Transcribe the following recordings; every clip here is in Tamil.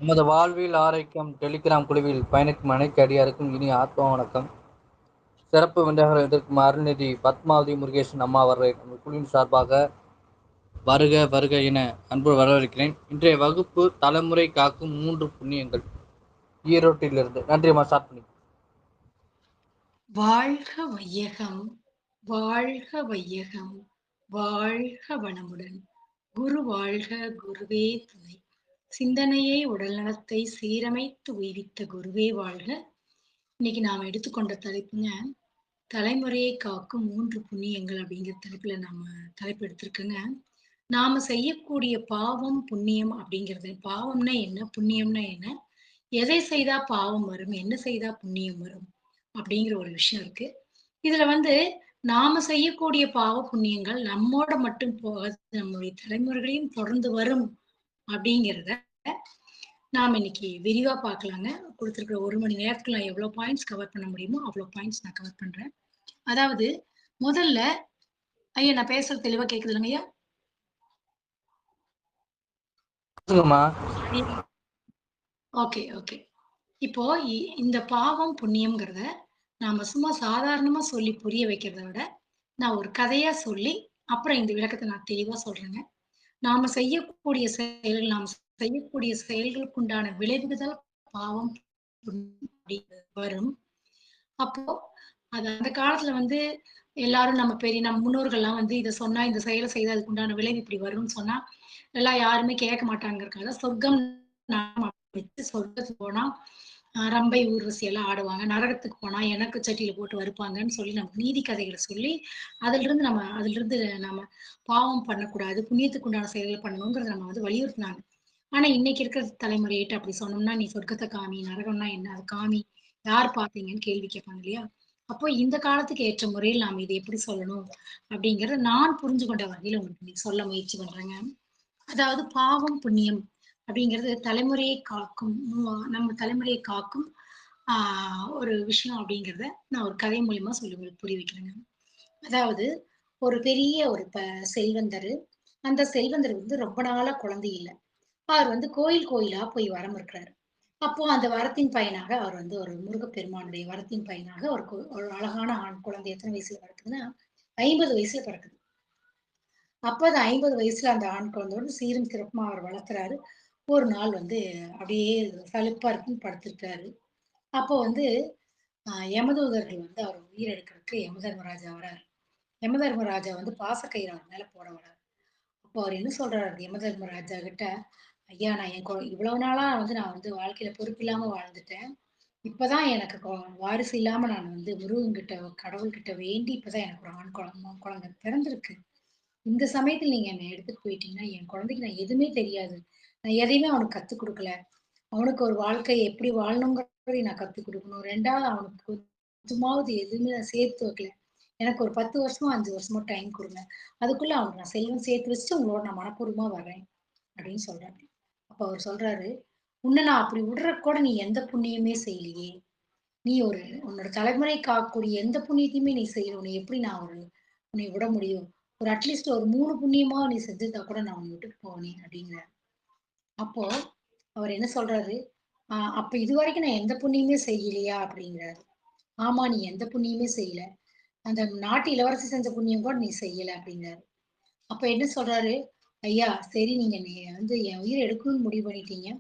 நமது வாழ்வில் ஆரோக்கியம் டெலிகிராம் குழுவில் பயணிக்கும் அனைத்து அடியாருக்கும் இனிய ஆத்ம வணக்கம். சிறப்பு விருந்தினராக எதிர்க்கும் அருள்நிதி பத்மாவதி முருகேசன் அம்மா அவர்களை நமது குழுவின் சார்பாக வருக வருக என அன்பு வரவேற்கிறேன். இன்றைய வகுப்பு தலைமுறை காக்கும் 3 புண்ணியங்கள். ஈரோட்டிலிருந்து. நன்றி அம்மா. ஸ்டார்ட் பண்ணி. வாழ்க வையகம், வாழ்க வையகம், வாழ்க வளமுடன். குரு வாழ்க, குருவே துணை. சிந்தனையை உடல்நலத்தை சீரமைத்து உய்வித்த குருவே வாழ்க. இன்னைக்கு நாம எடுத்துக்கொண்ட தலைப்புங்க, தலைமுறையை காக்கும் 3 புண்ணியங்கள் அப்படிங்கிற தலைப்புல தலைப்பு எடுத்திருக்கோங்க. நாம செய்யக்கூடிய பாவம் புண்ணியம் அப்படிங்கிறது, பாவம்னா என்ன, புண்ணியம்னா என்ன, எதை செய்தா பாவம் வரும், என்ன செய்தா புண்ணியம் வரும் அப்படிங்கிற ஒரு விஷயம் இருக்கு. இதுல நாம செய்யக்கூடிய பாவ புண்ணியங்கள் நம்மோட மட்டும் போகாது, நம்முடைய தலைமுறைகளையும் தொடர்ந்து வரும் அப்படிங்கிறத நாம இன்னைக்கு விரிவா பார்க்கலாங்க. கொடுத்திருக்கிற 1 மணி நேரத்துக்கு நான் எவ்வளவு பாயிண்ட்ஸ் கவர் பண்ண முடியுமோ அவ்வளவு பாயிண்ட்ஸ் நான் கவர் பண்றேன். அதாவது முதல்ல, ஐயா நான் பேசுறது தெளிவா கேக்குது இல்லைங்க ஐயா? சொல்லுங்கம்மா. Okay okay. இப்போ இந்த பாவம் புண்ணியம்ங்கிறத நாம சும்மா சாதாரணமா சொல்லி புரிய வைக்கிறத விட, நான் ஒரு கதையா சொல்லி அப்புறம் இந்த விளக்கத்தை நான் தெளிவா சொல்றேங்க. நாம செய்யக்கூடிய செயல்கள், நாம் செய்யக்கூடிய செயல்களுக்கு உண்டான விளைவுகள் பாவம் புண்ணியம் வரும். அப்போ அது அந்த காலத்துல எல்லாரும் நம்ம முன்னோர்கள்லாம் இத சொன்னா, இந்த செயலை செய்தா அதுக்கு உண்டான விளைவு இப்படி வரும்னு சொன்னா எல்லாம் யாருமே கேட்க மாட்டாங்கறதுக்காக சொர்க்கம் வச்சு சொர்க்கத்துக்கு போனா ரம்பை ஊர்வசி எல்லாம் ஆடுவாங்க, நரகத்துக்கு போனா எனக்கு சட்டியில போட்டு வறுப்பாங்கன்னு சொல்லி நமக்கு நீதி கதைகளை சொல்லி அதிலிருந்து நம்ம பாவம் பண்ணக்கூடாது, புண்ணியத்துக்கு உண்டான செயல்களை பண்ணணுங்கிறத நம்ம வலியுறுத்தினாங்க. ஆனா இன்னைக்கு இருக்கிற தலைமுறையிட்ட அப்படி சொன்னோம்னா, நீ சொர்க்கத்தை காமி, நரகம்னா என்ன அது காமி, யார் பார்த்தீங்கன்னு கேள்வி கேட்பாங்க இல்லையா? அப்போ இந்த காலத்துக்கு ஏற்ற முறையில் நாம இதை எப்படி சொல்லணும் அப்படிங்கறத நான் புரிஞ்சு கொண்ட வகையில உங்களுக்கு இன்னைக்கு சொல்ல முயற்சி பண்றேங்க. அதாவது பாவம் புண்ணியம் அப்படிங்கிறது தலைமுறையை காக்கும், நம்ம தலைமுறையை காக்கும் ஒரு விஷயம் அப்படிங்கிறத நான் ஒரு கதை மூலியமா சொல்லி உங்களுக்கு புரிய வைக்கிறேங்க. அதாவது ஒரு பெரிய ஒரு செல்வந்தர், அந்த செல்வந்தர் ரொம்ப நாளா குழந்தை இல்லை. அவர் கோயில் கோயிலா போய் வரம் இருக்கிறாரு. அப்போ அந்த வரத்தின் பயனாக அவர் ஒரு முருகப்பெருமானுடைய வரத்தின் பயனாக ஒரு அழகான ஆண் குழந்தை எத்தனை வயசுல பிறக்குதுன்னா 50 வயசுல பிறக்குது. அப்ப அது 50 வயசுல அந்த ஆண் குழந்தையோட சீரும் சிறப்புமா அவர் வளர்த்துறாரு. ஒரு நாள் அப்படியே சலிப்பா இருக்குன்னு படுத்திருக்காரு. அப்போ யமதூதர்கள் அவர் உயிர் எடுக்கிறதுக்கு யமதர்மராஜா வராரு. யமதர்மராஜா பாசக்கயிறு அவர் மேல போட வராரு. அப்போ அவர் என்ன சொல்றாரு யமதர்மராஜா கிட்ட, ஐயா நான் இவ்வளவு நாளா நான் வாழ்க்கையில பொறுப்பு இல்லாம வாழ்ந்துட்டேன். இப்பதான் எனக்கு வாரிசு இல்லாம நான் முருகன் கிட்ட கடவுள்கிட்ட வேண்டி இப்பதான் எனக்கு ஒரு ஆண் குழந்தை பிறந்திருக்கு. இந்த சமயத்துல நீங்க என்னை எடுத்துட்டு போயிட்டீங்கன்னா என் குழந்தைக்கு நான் எதுவுமே தெரியாது, நான் எதையுமே அவனுக்கு கத்துக் கொடுக்கல. அவனுக்கு ஒரு வாழ்க்கை எப்படி வாழணுங்கிறதை நான் கத்துக் கொடுக்கணும். 2வது அவனுக்கு கொஞ்சமாவது எதுவுமே நான் சேர்த்து வைக்கல. எனக்கு ஒரு 10 வருஷமோ 5 வருஷமோ டைம் கொடுங்க. அதுக்குள்ள அவனுக்கு நான் செல்வம் சேர்த்து வச்சுட்டு உங்களோட நான் மனப்பூர்வமா வரேன் அப்படின்னு சொல்றாரு. அப்ப அவர் சொல்றாரு, உன்னை நான் அப்படி விடுறதுக்கு கூட நீ எந்த புண்ணியமே செய்யலையே. நீ உன்னோட தலைமுறை காக்கக்கூடிய எந்த புண்ணியத்தையுமே நீ செய்யல. உன்னை எப்படி நான் உன்னை விட முடியும்? ஒரு அட்லீஸ்ட் ஒரு 3 புண்ணியமா நீ செஞ்சிருந்தா கூட நான் உன்னை விட்டுட்டு போனேன் அப்படிங்கிறார். அப்போ அவர் என்ன சொல்றாரு, அப்ப இதுவரைக்கும் நான் எந்த புண்ணியமே செய்யலையா அப்படிங்கிறாரு. ஆமா நீ எந்த புண்ணியமே செய்யல. அந்த நாட்டு இளவரசி செஞ்ச புண்ணியம் கூட நீ செய்யல அப்படிங்கிறாரு. அப்ப என்ன சொல்றாரு, ஐயா சரி நீங்க என் உயிரை எடுக்கணும்னு முடிவு பண்ணிட்டீங்க.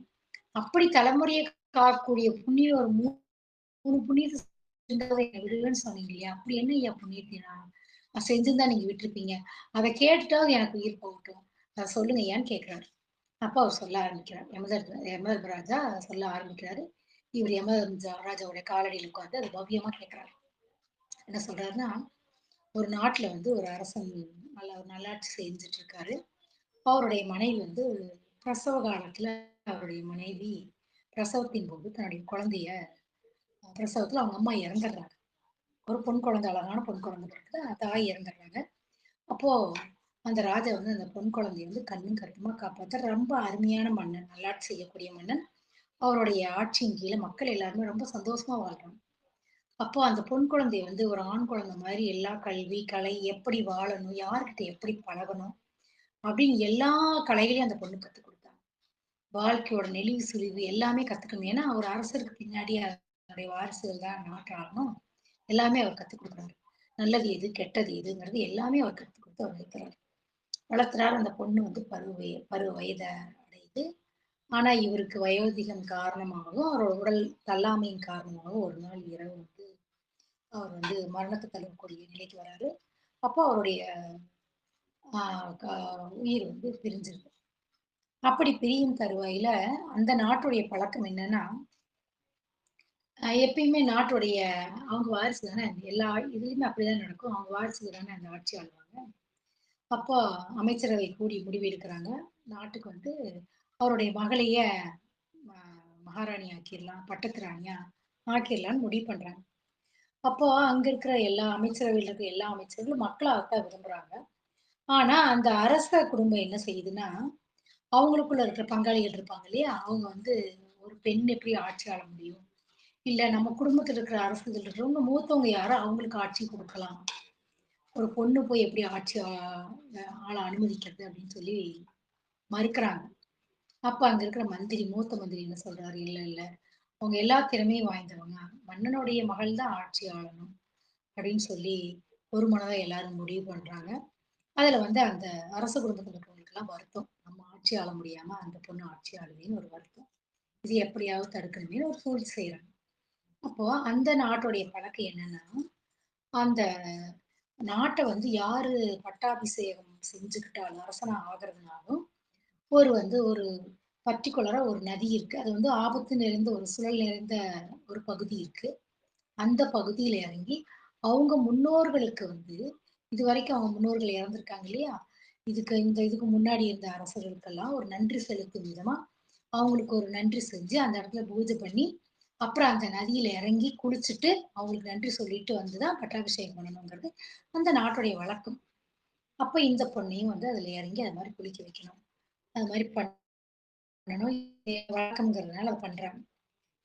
அப்படி தலைமுறையை காக்கக்கூடிய புண்ணியம் ஒரு 3 புண்ணியத்தை விடுவேன்னு சொன்னீங்க இல்லையா? அப்படி என்ன ஐயா புண்ணியத்தை நான் செஞ்சிருந்தா நீங்க விட்டுருப்பீங்க. அதை கேட்டுட்டாவது எனக்கு உயிர் போகட்டும். அதை சொல்லுங்க ஐயான்னு கேட்கிறாரு. அப்ப அவர் சொல்ல ஆரம்பிக்கிறார். யமதர்மராஜா சொல்ல ஆரம்பிக்கிறாரு. இவர் யமதர்மராஜாவுடைய காலடியில் உட்கார்ந்து அது பவ்யமா கேட்கிறாரு. என்ன சொல்றாருன்னா, ஒரு நாட்டுல ஒரு அரசன் நல்லாட்சி செஞ்சுட்டு இருக்காரு. அவருடைய மனைவி பிரசவ காலத்துல அவருடைய மனைவி பிரசவத்தின் போது தன்னுடைய குழந்தைய பிரசவத்துல அவங்க அம்மா இறந்துடுறாங்க. ஒரு பொன் குழந்தை, அழகான பொன் குழந்தை பிறகு தாய் இறந்துடுறாங்க. அப்போ அந்த ராஜா அந்த பொன் குழந்தைய கண்ணும் கருத்துமா காப்பாத்த ரொம்ப அருமையான மன்னன், நல்லாட்சி செய்யக்கூடிய மன்னன். அவருடைய ஆட்சியின் கீழே மக்கள் எல்லாருமே ரொம்ப சந்தோஷமா வாழ்றாங்க. அப்போ அந்த பொன் குழந்தைய ஒரு ஆண் குழந்தை மாதிரி எல்லா கல்வி, கலை, எப்படி வாழணும், யார்கிட்ட எப்படி பழகணும் அப்படின்னு எல்லா கலைகளையும் அந்த பொண்ணு கத்துக் கொடுத்தாங்க. வாழ்க்கையோட நெளிவு சுழிவு எல்லாமே கத்துக்கணும். ஏன்னா, ஒரு அரசருக்கு பின்னாடி அதனுடைய வாரிசுகள் தான் நாட்ட ஆளணும். எல்லாமே அவர் கத்துக் குடுக்குறாரு. நல்லது எது, கெட்டது எதுங்கிறது எல்லாமே அவர் கத்துக் குடுத்து அவர் வளர்க்கிறாரு. வளர்த்துறாரு. அந்த பொண்ணு வந்து பருவ வயத அடையுது. ஆனா, இவருக்கு வயோதிகம் காரணமாகவும், அவரோட உடல் தள்ளாமையின் காரணமாகவும் ஒரு நாள் இரவு வந்து அவர் வந்து மரணத்த தழுவக்கூடிய நிலைக்கு வராரு. அப்போ அவருடைய ஆ க உயிர் வந்து பிரிஞ்சிருது. அப்படி பிரியும் தருவாயில அந்த நாட்டுடைய பழக்கம் என்னன்னா, எப்பயுமே நாட்டுடைய அவங்க வாரிசு தானே எல்லா இதுலயுமே அப்படிதான் நடக்கும். அவங்க வாரிசுகள் தானே அந்த ஆட்சி ஆளுவாங்க. அப்போ அமைச்சரவை கூடி முடிவு எடுக்குறாங்க. நாட்டுக்கு வந்து அவருடைய மகளையே ம மகாராணி ஆக்கிர்லாம், பட்டத்து ராணியா ஆக்கிர்லான்னு முடிவு பண்றாங்க. அப்போ அங்க இருக்கிற எல்லா அமைச்சரவையில இருக்கிற எல்லா அமைச்சர்களும் மக்கள் அதத்தான் விரும்புறாங்க. ஆனா, அந்த அரச குடும்பம் என்ன செய்யுதுன்னா, அவங்களுக்குள்ள இருக்கிற பங்காளிகள் இருப்பாங்க இல்லையா? அவங்க வந்து ஒரு பெண் எப்படி ஆட்சி ஆள முடியும்? இல்ல நம்ம குடும்பத்துல இருக்கிற அரசுகள் இருக்கிறவங்க மூத்தவங்க யாரோ அவங்களுக்கு ஆட்சி குடுக்கலாம். ஒரு பொண்ணு போய் எப்படி ஆட்சி ஆள அனுமதிக்கிறது அப்படின்னு சொல்லி மறுக்கிறாங்க. அப்ப அங்க இருக்கிற மூத்த மந்திரி என்ன சொல்றாரு, இல்ல, இல்ல. அவங்க எல்லா திறமையும் வாய்ந்தவங்க. மன்னனுடைய மகள் தான் ஆட்சி ஆளணும் அப்படின்னு சொல்லி ஒரு மனதா எல்லாரும் முடிவு பண்றாங்க. அதுல வந்து அந்த அரச குடும்பத்துல இருக்கிறவங்களுக்கெல்லாம் வருத்தம். நம்ம ஆட்சி ஆள முடியாம அந்த பொண்ணு ஆட்சி ஆளுதேன்னு ஒரு வருத்தம். இது எப்படியாவது தடுக்கணுமேன்னு ஒரு சூழ்ச்சி செய்றாங்க. அப்போ அந்த நாட்டுடைய பழக்கம் என்னன்னா, அந்த நாட்ட வந்து யாரு பட்டாபிஷேகம் செஞ்சுக்கிட்டாலும், அரசனா ஆகுறதுனாலும், ஒரு பர்ட்டிகுலரா ஒரு நதி இருக்கு. அது வந்து ஆபத்து நிறைந்த ஒரு சுழல் நிறைந்த ஒரு பகுதி இருக்கு. அந்த பகுதியில இறங்கி, அவங்க முன்னோர்களுக்கு வந்து இதுவரைக்கும் அவங்க முன்னோர்கள் இறந்திருக்காங்க இல்லையா? இதுக்கு முன்னாடி இருந்த அரசர்களுக்கெல்லாம் ஒரு நன்றி செலுத்தும் விதமா, அவங்களுக்கு ஒரு நன்றி செஞ்சு, அந்த இடத்துல பூஜை பண்ணி, அப்புறம் அந்த நதியில இறங்கி குளிச்சுட்டு, அவங்களுக்கு நன்றி சொல்லிட்டு வந்து தான் பட்டாபிஷேகம் பண்ணணுங்கிறது அந்த நாட்டுடைய வழக்கம். அப்ப இந்த பொண்ணையும் வந்து அதுல இறங்கி அது மாரி குளிக்க வைக்கணும். அது மாரி பண்ணணும். வழக்கம்ங்கிறதுனால அத பண்றாங்க.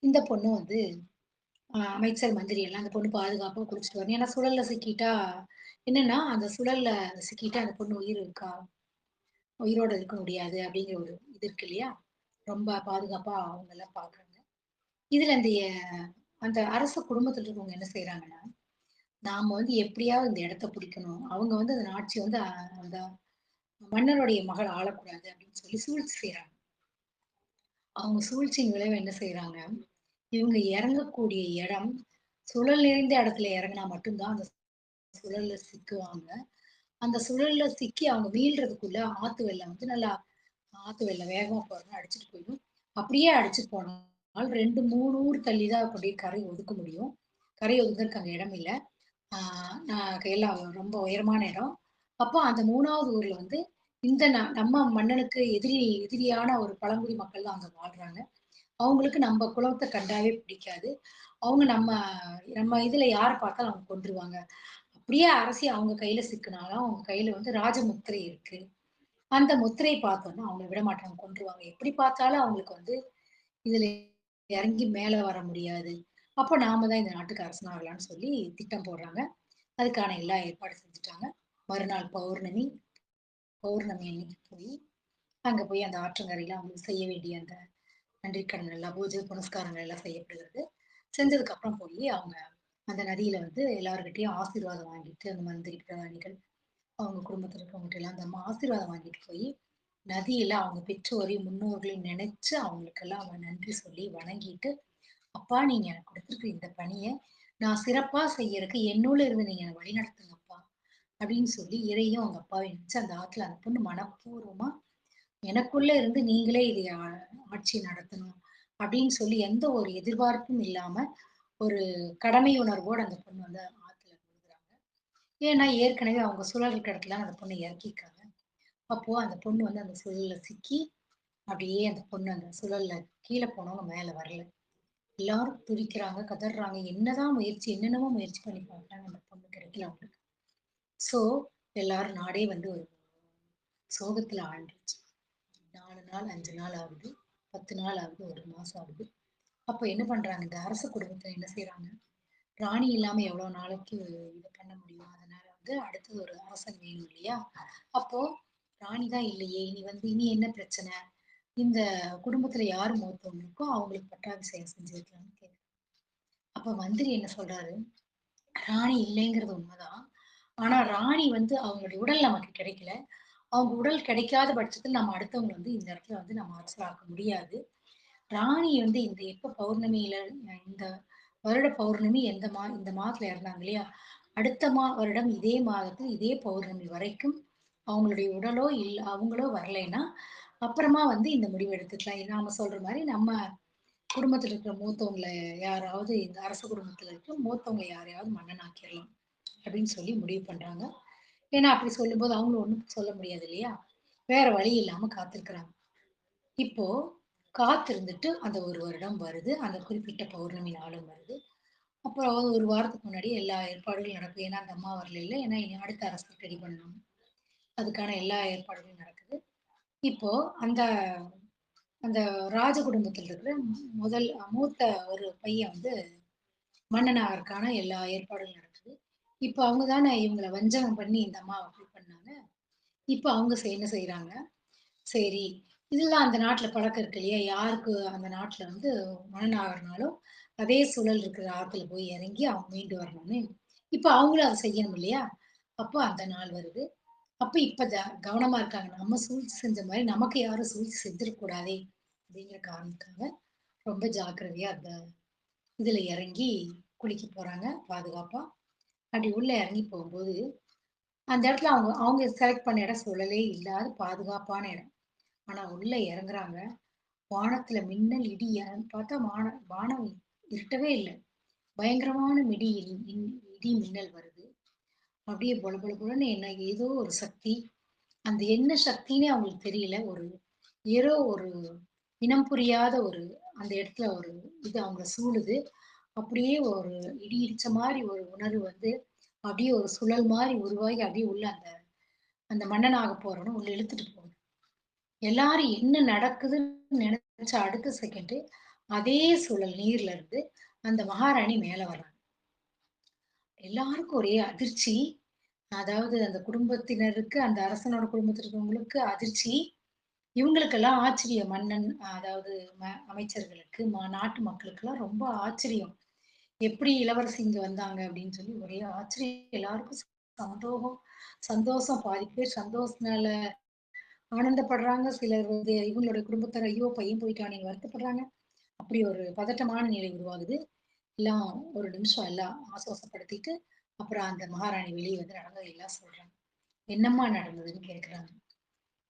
இந்த பொண்ணு வந்து அமைச்சர், மந்திரி எல்லாம் அந்த பொண்ணு பாதுகாப்பா குளிச்சுட்டு வரணும். ஏன்னா சுழல்ல சிக்கிட்டா என்னன்னா, அந்த சுழல்ல சிக்கிட்டா அந்த பொண்ணு உயிர் இருக்கா? உயிரோட இருக்க முடியாது அப்படிங்கிற ஒரு இது இருக்கு இல்லையா? ரொம்ப பாதுகாப்பா அவங்கலாம் பார்க்குறாங்க. இதுல அந்த அரச குடும்பத்துல இருக்கவங்க என்ன செய்றாங்கன்னா, நாம வந்து எப்படியாவது இந்த இடத்த பிடிக்கணும். அவங்க வந்து அந்த ஆட்சிய வந்து அந்த மன்னருடைய மகள் ஆளக்கூடாது அப்படின்னு சொல்லி சூழ்ச்சி செய்றாங்க. அவங்க சூழ்ச்சியின் விளைவு என்ன செய்றாங்க, இவங்க இறங்கக்கூடிய இடம் சுழல் நிறைந்த இடத்துல இறங்குனா மட்டும் தான் அந்த சுழல்ல சிக்குவாங்க. அந்த சுழல்ல சிக்கி அவங்க மீள்றதுக்குள்ள ஆத்து வெள்ளம் வந்து நல்லா ஆத்து வெள்ளம் வேகமா போறதுனால அடிச்சுட்டு போயிடும். அப்படியே அடிச்சுட்டு போனால் 2, 3 ஊர் தள்ளி தான் கொண்டு போய் கரை ஒதுக்க முடியும். கரை ஒதுக்குறதுக்கு அங்க இடம் இல்ல. ஆ எல்லாம் ரொம்ப உயரமான இடம். அப்போ அந்த 3வது ஊர்ல வந்து இந்த நம்ம மன்னனுக்கு எதிரியான ஒரு பழங்குடி மக்கள் தான் அங்க வாழ்றாங்க. அவங்களுக்கு நம்ம குலத்த கண்டாவே பிடிக்காது. அவங்க நம்ம நம்ம இதுல யார பார்த்தாலும் அவங்க கொன்றுவாங்க. அப்படியே அரசி அவங்க கையில சிக்குனாலும், அவங்க கையில வந்து ராஜ முத்திரை இருக்கு. அந்த முத்திரைய பார்த்தோம்னா அவங்கள விடமாட்டாங்க, கொன்றுவாங்க. எப்படி பார்த்தாலும் அவங்களுக்கு வந்து இதுல இறங்கி மேல வர முடியாது. அப்ப நாம தான் இந்த நாட்டுக்கு அரசனாகலாம்ன்னு சொல்லி திட்டம் போடுறாங்க. அதுக்கான எல்லா ஏற்பாடும் செஞ்சுட்டாங்க. மறுநாள் பௌர்ணமி. பௌர்ணமி அன்னைக்கு அங்க போய் அந்த ஆற்றங்கரையில அவங்களுக்கு செய்ய வேண்டிய அந்த நன்றிக்கடன் எல்லாம் பூஜை, புனஸ்காரங்கள் எல்லாம் செய்யப்படுகிறது. செஞ்சதுக்கு அப்புறம் போயி அவங்க அந்த நதியில வந்து எல்லார்கிட்டயும் ஆசீர்வாதம் வாங்கிட்டு, அந்த மந்திரி, பிரதானிகள், அவங்க குடும்பத்துல இருக்கவங்ககிட்ட எல்லாம் அந்த ஆசீர்வாதம் வாங்கிட்டு போயி, நதியில அவங்க பெற்றோரையும், முன்னோர்களையும் நினைச்சு அவங்களுக்கெல்லாம் அவங்க நன்றி சொல்லி வணங்கிட்டு, "அப்பா நீங்க எனக்கு குடுத்திருக்கிற இந்த பணிய நான் சிறப்பா செய்யறதுக்கு என்னுள்ள இருந்து நீங்க என்ன வழிநடத்துங்கப்பா." அப்படின்னு சொல்லி இறையும் அவங்க அப்பாவையும் நினைச்சு அந்த ஆத்துல அந்த பொண்ணு மனப்பூர்வமா எனக்குள்ள இருந்து நீங்களே இதை ஆட்சி நடத்தணும் அப்படின்னு சொல்லி எந்த ஒரு எதிர்பார்ப்பும் இல்லாம ஒரு கடமை உணர்வோட அந்த பொண்ணு வந்து ஆத்துல விழுகுறாங்க. ஏன்னா ஏற்கனவே அவங்க சுழல் இருக்க இடத்துல அந்த பொண்ணை இறக்கியிருக்காங்க. அப்போ அந்த பொண்ணு வந்து அந்த சுழல்ல சிக்கி அப்படியே அந்த பொண்ணு அந்த சுழல்ல கீழே போனவங்க மேல வரல. எல்லாரும் துடிக்கிறாங்க, கதறாங்க. என்னதான் முயற்சி, என்னென்னமோ முயற்சி பண்ணி பார்க்குறாங்க. அந்த பொண்ணு கிடைக்கல அவங்களுக்கு. சோ எல்லாரும் நாடே வந்து ஒரு சோகத்துல ஆழ்ந்துருச்சு. 4 நாள், 5 நாள் ஆகுது. 10 நாள் ஆகுது. 1 மாசம் ஆகுது. அப்ப என்ன பண்றாங்க, இந்த அரச குடும்பத்தினர் என்ன செய்றாங்க, ராணி இல்லாம எவ்வளோ நாளைக்கு இது பண்ண முடியும்? அதனால வந்து அடுத்தது ஒரு அரசன் வேணும் இல்லையா? அப்போ ராணி தான் இல்லையே! இனி என்ன பிரச்சனை? இந்த குடும்பத்துல யாரு மூத்தவங்க இருக்கோ அவங்களுக்கு பட்டாபிஷேகம் செஞ்சு வைக்கலாம்னு கேக்குறாங்க. அப்ப மந்திரி என்ன சொல்றாரு, ராணி இல்லைங்கிறது உண்மைதான். ஆனா ராணி வந்து அவங்களுடைய உடல் நமக்கு கிடைக்கல. அவங்க உடல் கிடைக்காத பட்சத்துல நம்ம அடுத்தவங்கள வந்து இந்த இடத்துல வந்து நம்ம அரசராக்க முடியாது. ராணி வந்து இந்த எப்ப பௌர்ணமியில இந்த வருட பௌர்ணமி இந்த மாதத்துல இறந்தாங்க இல்லையா? அடுத்த வருடம் இதே மாதத்தில் இதே பௌர்ணமி வரைக்கும் அவங்களுடைய உடலோ இல்ல அவங்களோ வரலைன்னா, அப்புறமா வந்து இந்த முடிவு எடுத்துக்கலாம். நாம சொல்ற மாரி நம்ம குடும்பத்துல இருக்கிற மூத்தவங்கள யாராவது இந்த அரச குடும்பத்துல இருக்க மூத்தவங்கள யாரையாவது மன்னன் ஆக்கிரலாம் அப்படின்னு சொல்லி முடிவு பண்றாங்க. ஏன்னா அப்படி சொல்லும்போது அவங்களும் ஒண்ணும் சொல்ல முடியாது இல்லையா? வேற வழி இல்லாம காத்திருக்கிறாங்க. இப்போ காத்திருந்துட்டு அந்த 1 வருடம் வருது. அந்த குறிப்பிட்ட பௌர்ணமி நாளும் வருது. அப்புறம் 1 வாரத்துக்கு முன்னாடி எல்லா ஏற்பாடுகளும் நடக்குது. ஏன்னா அந்த அம்மா வரலைல்ல. ஏன்னா இனி அடுத்த அரசருக்கு ரெடி பண்ணணும். அதுக்கான எல்லா ஏற்பாடுகளும் நடக்குது. இப்போ அந்த அந்த ராஜ குடும்பத்துல இருக்கிற முதல் மூத்த ஒரு பையன் வந்து மன்னன் ஆகறதுக்கான எல்லா ஏற்பாடுகளும் நடக்குது. இப்ப அவங்க தானே இவங்கள வஞ்சகம் பண்ணி இந்த அம்மாவ அப்படி பண்ணாங்க. இப்ப அவங்க என்ன செய்றாங்க, சரி இதெல்லாம் அந்த நாட்டுல பழக்கம் இருக்கு இல்லையா? யாருக்கு அந்த நாட்டுல வந்து மன்னன் ஆகுறனாலும், அதே சூழல் இருக்கிற ஆத்துல போய் இறங்கி அவங்க மீண்டு வரணும்னு, இப்ப அவங்களும் அத செய்யணும் இல்லையா? அப்போ அந்த நாள் வருது. அப்ப இப்ப கவனமா இருக்காங்க. நம்ம சூழ்ச்சி செஞ்ச மாரி நமக்கு யாரும் சூழ்ச்சி செஞ்சிடக்கூடாதே! அப்படிங்கிற காரணத்துக்காக ரொம்ப ஜாக்கிரதையா அந்த இதுல இறங்கி குளிக்க போறாங்க பாதுகாப்பா. அப்படி உள்ள இறங்கி போகும்போது, அந்த இடத்துல அவங்க அவங்க செலக்ட் பண்ண இடம் சூழலே இல்லாத பாதுகாப்பான இடம். ஆனா உள்ள இறங்குறாங்க. வானத்துல மின்னல், இடி பார்த்தா வானம் இருட்டவே இல்ல. பயங்கரமான இடி, மின்னல் வருது. அப்படியே பொல பொல பொலன்னு என்ன ஏதோ ஒரு சக்தி. அந்த என்ன சக்தின்னே அவங்களுக்கு தெரியல. ஏதோ ஒரு இனம் புரியாத அந்த இடத்துல இது அவங்கள சூழுது. அப்படியே ஒரு இடி இடிச்ச மாரி ஒரு உணர்வு வந்து, அப்படியே ஒரு சுழல் மாரி உருவாகி அப்படியே உள்ள அந்த அந்த மன்னனாக போறவன உள்ள இழுத்துட்டு போகுது. எல்லாரும் என்ன நடக்குதுன்னு நினைச்ச அடுத்த செகண்ட் அதே சுழல் நீர்ல இருந்து அந்த மகாராணி மேல வர்றாங்க. எல்லாருக்கும் ஒரே அதிர்ச்சி. அதாவது அந்த குடும்பத்தினருக்கு, அந்த அரசனோட குடும்பத்தில இருக்கவங்களுக்கு அதிர்ச்சி. இவங்களுக்கெல்லாம் ஆச்சரியம். மன்னன் அதாவது அமைச்சர்களுக்கு, நாட்டு மக்களுக்கெல்லாம் ரொம்ப ஆச்சரியம். எப்படி இளவரசி இங்க வந்தாங்க அப்படின்னு சொல்லி ஒரே ஆச்சரியம். எல்லாருக்கும் சந்தோகம் சந்தோஷம். பாதி பேர் சந்தோஷத்தினால ஆனந்தப்படுறாங்க. சிலர் வந்து இவங்களுடைய குடும்பத்தார், ஐயோ! பையன் போயிட்டானேன்னு வருத்தப்படுறாங்க. அப்படி ஒரு பதட்டமான நிலை உருவாகுது. எல்லாம் ஒரு நிமிஷம் எல்லாம் ஆசுவாசப்படுத்திட்டு, அப்புறம் அந்த மகாராணி வெளிய வந்து நடந்தது எல்லாம் சொல்றாங்க. என்னம்மா நடந்ததுன்னு கேட்குறாங்க.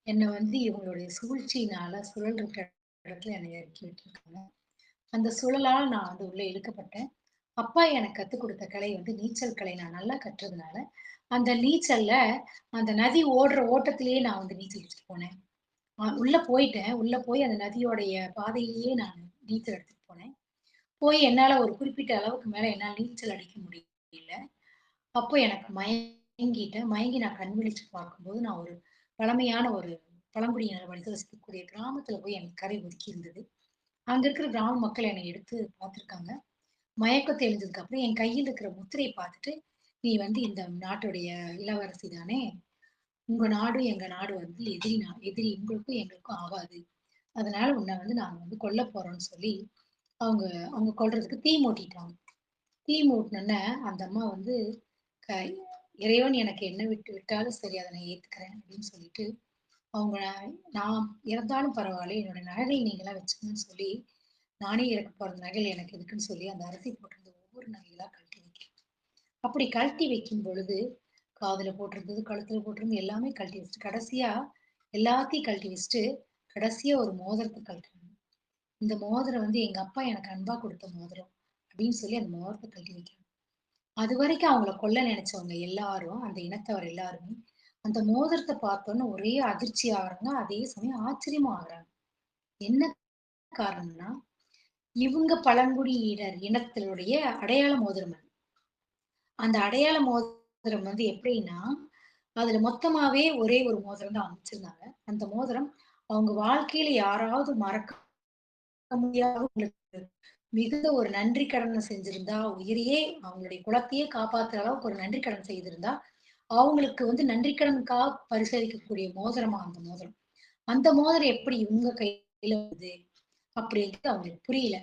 என்ன வந்து இவங்களுடைய சூழ்ச்சியினால சுழல் இருக்கிற இடத்துல என்னை இறக்கி விட்டுருக்காங்க. அந்த சுழலால நான் வந்து உள்ள இழுக்கப்பட்டேன். அப்பா எனக்கு கத்துக் குடுத்த கலை வந்து நீச்சல் கலை. நான் நல்லா கற்றதுனால, அந்த நீச்சல்ல அந்த நதி ஓடுற ஓட்டத்திலேயே நான் வந்து நீச்சல் அடிச்சுட்டு போனேன். உள்ள போயிட்டேன். உள்ள போய் அந்த நதியோடைய பாதையிலேயே நான் நீச்சல் எடுத்துட்டு போனேன். போய் என்னால ஒரு குறிப்பிட்ட அளவுக்கு மேல என்னால நீச்சல் அடிக்க முடியல. அப்போ எனக்கு மயங்கிட்டேன். மயங்கி நான் கண் விழிச்சு பார்க்கும்போது, நான் ஒரு பழமையான ஒரு பழங்குடியினர் வசிக்கக்கூடிய கிராமத்துல போய் எனக்கு கரை ஒதுக்கி இருந்தது. அங்க இருக்கிற கிராம மக்கள் என்னை எடுத்து பார்த்துருக்காங்க. மயக்கம் தெளிஞ்சதுக்கு அப்புறம் என் கையில இருக்கிற முத்திரைய பார்த்துட்டு, "நீ வந்து இந்த நாட்டுடைய இளவரசி தானே! உங்க நாடும் எங்க நாடு வந்து எதிரி உங்களுக்கும் எங்களுக்கும் ஆகாது. அதனால உன்ன வந்து நாங்க வந்து கொல்லப் போறோம்ன்னு" சொல்லி அவங்க அவங்க கொல்றதுக்கு தீ மூட்டிட்டாங்க. தீ மூட்டுனோனே அந்த அம்மா வந்து க இறைவன் எனக்கு என்ன விட்டாலும் சரி அத நான் ஏத்துக்கிறேன் அப்படின்னு சொல்லிட்டு, அவங்க நான் இறந்தாலும் பரவாயில்ல. என்னோட நகைகள் நீங்கலாம் வச்சுக்கங்கன்னு சொல்லி, நானே இறக்க போற நகைகள் எனக்கு எதுக்குன்னு சொல்லி அந்த அரசி போட்டிருந்த ஒவ்வொரு நகைகளா கழட்டி வைக்கிறேன். அப்படி கழட்டி வைக்கும் பொழுது, காதுல போட்டிருந்தது, கழுத்துல போட்டிருந்தது எல்லாமே கழட்டி வச்சுட்டு, கடைசியா எல்லாத்தையும் கழட்டி வச்சுட்டு, கடைசியா ஒரு மோதிரத்த கழட்டுறாங்க. இந்த மோதிரம் வந்து எங்க அப்பா எனக்கு அன்பா குடுத்த மோதிரம். அப்படின்னு சொல்லி அந்த மோதிரத்த கழட்டி வைக்கிறாங்க. அதுவரைக்கும் அவங்கள கொல்ல நினைச்சவங்க எல்லாரும், அந்த இனத்தவர் எல்லாருமே, அந்த மோதிரத்த பார்த்தோனே ஒரே அதிர்ச்சி ஆகுறாங்க. அதே சமயம் ஆச்சரியமும் ஆகுறாங்க. என்ன காரணம்னா, இவங்க பழங்குடியினர் இனத்தினுடைய அடையாள மோதிரம் அது. அந்த அடையாள மோதிரம் வந்து எப்படின்னா, அதுல மொத்தமாவே ஒரே ஒரு மோதிரம் தான் அமைச்சிருந்தாங்க. அந்த மோதிரம் அவங்க வாழ்க்கையில யாராவது மறக்க முடியாத மிகுந்த ஒரு நன்றி கடன செஞ்சிருந்தா, உயிரையே அவங்களுடைய குலத்தையே காப்பாத்துற அளவுக்கு ஒரு நன்றி கடன் செய்திருந்தா, அவங்களுக்கு வந்து நன்றி கடனுக்காக பரிசளிக்கக்கூடிய மோதிரமா அந்த மோதிரம். அந்த மோதிரம் எப்படி இவங்க வருது அப்படின்ட்டு அவங்களுக்கு புரியல.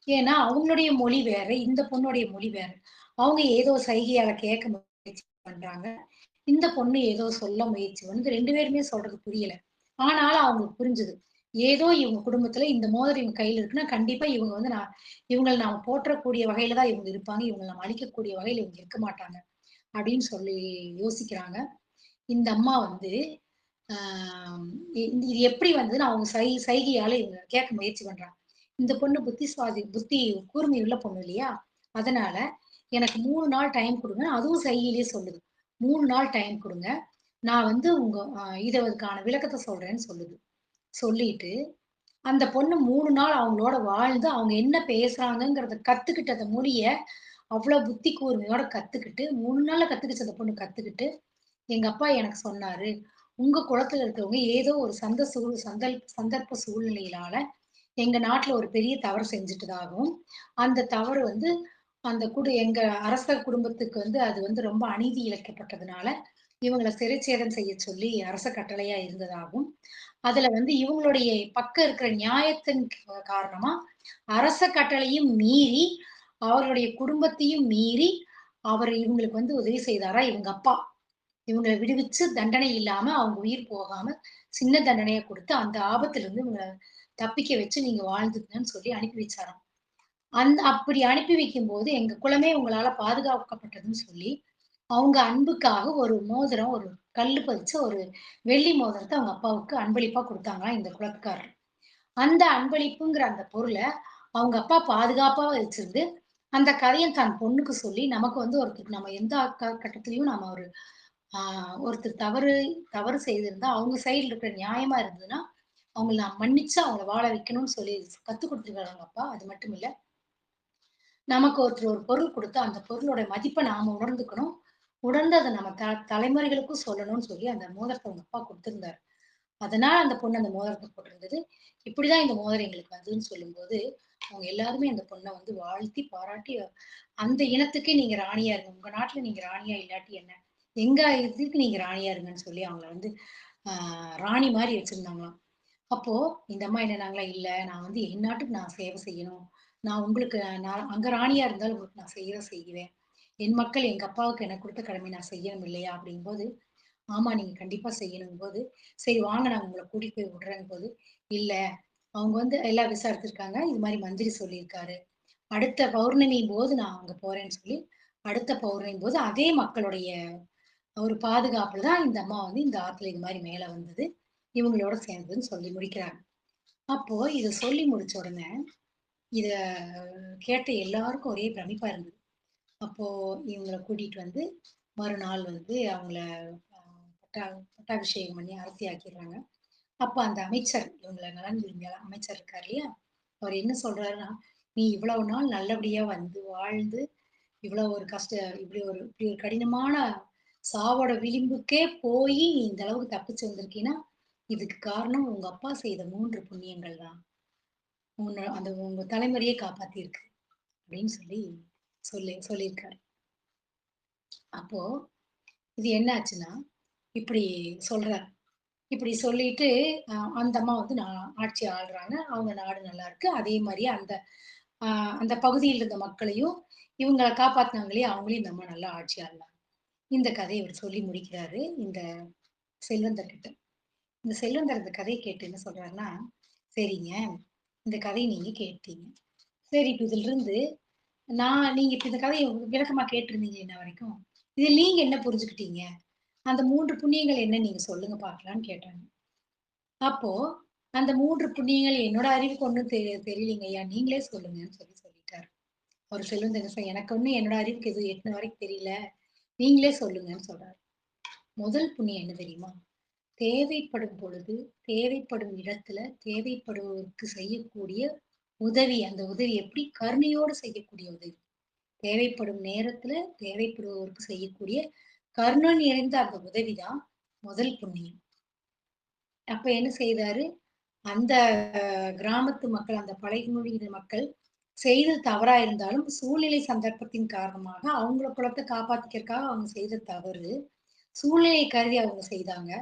ஏன்னா அவங்களுடைய மொழி வேற, இந்த பொண்ணுடைய மொழி வேற. அவங்க ஏதோ சைகையால கேட்க முயற்சி பண்றாங்க. இந்த பொண்ணு ஏதோ சொல்ல முயற்சி வந்து 2 பேருமே சொல்றது புரியல. ஆனாலும் அவங்களுக்கு புரிஞ்சது. ஏதோ இவங்க குடும்பத்துல இந்த மோதிரம் இவங்க கையில இருக்குன்னா, கண்டிப்பா இவங்க வந்து இவங்கள நாம போற்றக்கூடிய வகையில தான் இவங்க இருப்பாங்க. இவங்கள நம்ம அழிக்கக்கூடிய வகையில இவங்க இருக்க மாட்டாங்க. அப்படின்னு சொல்லி யோசிக்கிறாங்க. இந்த அம்மா வந்து ஆ இது எப்படி வந்ததுன்னு அவங்க சைகையால இவங்க கேட்க முயற்சி பண்றாங்க. இந்த பொண்ணு புத்தி கூர்மை உள்ள பொண்ணு இல்லையா? அதனால எனக்கு 3 நாள் டைம் குடுங்க. அதுவும் சைகையிலேயே சொல்லுது. 3 நாள் டைம் குடுங்க. நான் வந்து உங்க இதுக்கான விளக்கத்த சொல்றேன்னு சொல்லுது. சொல்லிட்டு அந்த பொண்ணு 3 நாள் அவங்களோட வாழ்ந்து, அவங்க என்ன பேசுறாங்கங்கிறத கத்துக்கிட்டு அந்த மொழிய அவ்ளோ புத்தி கூர்மையோட கத்துக்கிட்டு 3 நாள்ல கத்துக்கிச்சு அந்த பொண்ணு கத்துக்கிட்டு, எங்க அப்பா எனக்கு சொன்னாரு. உங்க குலத்துல இருக்கிறவங்க ஏதோ ஒரு சந்தர்ப்ப சூழ்நிலையினால எங்க நாட்டுல ஒரு பெரிய தவறு செஞ்சுட்டதாகவும், அந்த தவறு வந்து எங்க அரச குடும்பத்துக்கு வந்து அது வந்து ரொம்ப அநீதி இழைக்கப்பட்டதுனால, இவங்கள சிறைச்சேதம் செய்ய சொல்லி அரச கட்டளையா இருந்ததாகவும், அதுல வந்து இவங்களுடைய பக்கம் இருக்கிற நியாயத்தின் காரணமா, அரச கட்டளையும் மீறி, அவர்களுடைய குடும்பத்தையும் மீறி, அவர் இவங்களுக்கு வந்து உதவி செய்தாரா இவங்க அப்பா. இவங்கள விடுவிச்சு தண்டனை இல்லாம, அவங்க உயிர் போகாம, சின்ன தண்டனைய குடுத்து, அந்த ஆபத்திலிருந்து இவங்கள தப்பிக்க வச்சு நீங்க வாழ்ந்துக்கங்கன்னு சொல்லி அனுப்பி வச்சாராம். அப்படி அனுப்பி வைக்கும்போது, எங்க குலமே உங்களால பாதுகாக்கப்பட்டதுன்னு சொல்லி, அவங்க அன்புக்காக ஒரு மோதிரம், ஒரு கல்லு பதிச்ச ஒரு வெள்ளி மோதிரத்த அவங்க அப்பாவுக்கு அன்பளிப்பா குடுத்தாங்களாம் இந்த குலத்துக்காரர். அந்த அன்பளிப்புங்கிற அந்த பொருள அவங்க அப்பா பாதுகாப்பா வச்சிருந்து, அந்த கதைய தன் பொண்ணுக்கு சொல்லி, நமக்கு வந்து ஒருத்தருக்கு நம்ம எந்த கட்டத்திலயும் நம்ம ஒரு ஆ ஒருத்தர் தவறு செய்திருந்தா, அவங்க சைடுல இருக்கிற நியாயமா இருந்ததுன்னா, அவங்கள நான் மன்னிச்சு அவங்கள வாழ வைக்கணும்னு சொல்லி கத்துக் குடுத்துருக்காரு அவங்க அப்பா. அது மட்டும் இல்ல, நமக்கு ஒருத்தர் ஒரு பொருள் குடுத்தா, அந்த பொருளோட மதிப்ப நாம உணர்ந்துக்கணும். உணர்ந்து அத நம்ம தலைமுறைகளுக்கும் சொல்லணும்னு சொல்லி அந்த மோதிரத்த அவங்க அப்பா குடுத்திருந்தாரு. அதனால அந்த பொண்ணு அந்த மோதிரத்த போட்டிருந்தது. இப்படிதான் இந்த மோதிரம் எங்களுக்கு வந்ததுன்னு சொல்லும்போது, அவங்க எல்லாருமே அந்த பொண்ண வந்து வாழ்த்தி, பாராட்டி, அந்த இனத்துக்கே நீங்க ராணியா இருங்க. உங்க நாட்டுல நீங்க ராணியா இல்லாட்டி என்ன? எங்க இதுக்கு நீங்க ராணியா இருங்கன்னு சொல்லி அவங்கள வந்து ஆ ராணி மாரி வச்சிருந்தாங்களாம். அப்போ இந்த அம்மா என்னன்னாங்களா, "இல்ல நான் வந்து என் நாட்டுக்கு நான் சேவை செய்யணும். நான் உங்களுக்கு நான் அங்க ராணியா இருந்தாலும் உங்களுக்கு நான் செய்வேன். என் மக்கள் எங்க அப்பாவுக்கு எனக்கு குடுத்த கடமைய நான் செய்யணும் இல்லையா?" அப்படிங்கும்போது, "ஆமா நீங்க கண்டிப்பா செய்யணுங்கும்போது, சரி வாங்க நான் உங்கள கூட்டிட்டு போய் விடுறேங்கும்போது, இல்ல அவங்க வந்து எல்லாம் விசாரிச்சிருக்காங்க. இது மாரி மந்திரி சொல்லியிருக்காரு. அடுத்த பௌர்ணமி போது நான் அங்க போறேன்னு சொல்லி, அடுத்த பௌர்ணமி போது அதே மக்களுடைய ஒரு பாதுகாப்புல தான் இந்த அம்மா வந்து இந்த ஆத்துல இது மாரி மேல வந்தது. இவங்களோட சேர்ந்ததுன்னு சொல்லி முடிக்கிறாங்க. அப்போ இத சொல்லி முடிச்ச உடனே, இத கேட்ட எல்லாருக்கும் ஒரே பிரமிப்பா இருந்தது. அப்போ இவங்கள கூட்டிட்டு வந்து மறுநாள் வந்து அவங்கள அ பட்டா பட்டாபிஷேகம் பண்ணி அரசியாக்கிடுறாங்க. அப்ப அந்த அமைச்சர் இவங்கள நலன் விரும்பிய அமைச்சர் இருக்காரு இல்லையா? அவர் என்ன சொல்றாருன்னா, "நீ இவ்வளவு நாள் நல்லபடியா வந்து வாழ்ந்து, இவ்வளவு ஒரு இப்படி ஒரு கடினமான சாவோட விளிம்புக்கே போயி, நீ இந்த அளவுக்கு தப்பிச்சு வந்திருக்கீன்னா, இதுக்கு காரணம் உங்க அப்பா செய்த 3 புண்ணியங்கள் தான். உங்க தலைமுறையே காப்பாத்தியிருக்கு." அப்படின்னு சொல்லியிருக்காரு. அப்போ இது என்ன ஆச்சுன்னா, இப்படி சொல்றாரு. இப்படி சொல்லிட்டு அந்த அம்மா வந்து ஆட்சி ஆள்றாங்க. அவங்க நாடு நல்லா இருக்கு. அதே மாரி அ அந்த பகுதியில இருந்த மக்களையும், இவங்கள காப்பாத்துனாங்க இல்லையா? அவங்களையும் இந்த அம்மா நல்லா ஆட்சி ஆள்னாங்க. இந்த கதைய இவரு சொல்லி முடிக்கிறாரு, இந்த செல்வந்தர்கிட்ட. இந்த செல்வந்தர் இந்த கதைய கேட்டு என்ன சொல்றாருன்னா, "சரிங்க, இந்த கதைய நீங்க கேட்டீங்க. சரி இப்ப இதிலிருந்து நீங்க இப்ப இந்த கதைய விளக்கமா கேட்டிருந்தீங்க இன்ன வரைக்கும். இதில நீங்க என்ன புரிஞ்சுக்கிட்டீங்க? அந்த 3 புண்ணியங்கள் என்ன நீங்க சொல்லுங்க பார்க்கலான்னு" கேட்டாங்க. அப்போ அந்த 3 புண்ணியங்கள் என்னோட அறிவுக்கு ஒண்ணும் தெரியலங்கய்யா. நீங்களே சொல்லுங்கன்னு சொல்லிட்டாரு. அவரு செல்வந்தர் எனக்கு ஒண்ணும் என்னோட அறிவுக்கு எதுவும் எட்டுன வரைக்கும் தெரியல. நீங்களே சொல்லுங்கன்னு சொல்றாரு. முதல் புண்ணியம் என்ன தெரியுமா? தேவைப்படும் பொழுது, தேவைப்படும் இடத்துல, தேவைப்படுவோருக்கு செய்யக்கூடிய உதவி. அந்த உதவி எப்படி? கருணையோடு செய்யக்கூடிய உதவி. தேவைப்படும் நேரத்துல, தேவைப்படுவோருக்கு செய்யக்கூடிய கருணை நிறைந்த அந்த உதவி தான் முதல் புண்ணியம். அப்ப என்ன செய்தாரு? அந்த கிராமத்து மக்கள், அந்த பழங்குடியின மக்கள் செய்தது தவறா இருந்தாலும், சூழ்நிலை சந்தர்ப்பத்தின் காரணமாக அவங்கள குலத்த காப்பாத்திக்கிறதுக்காக அவங்க செய்த தவறு. சூழ்நிலை கருதி அவங்க செய்தாங்க.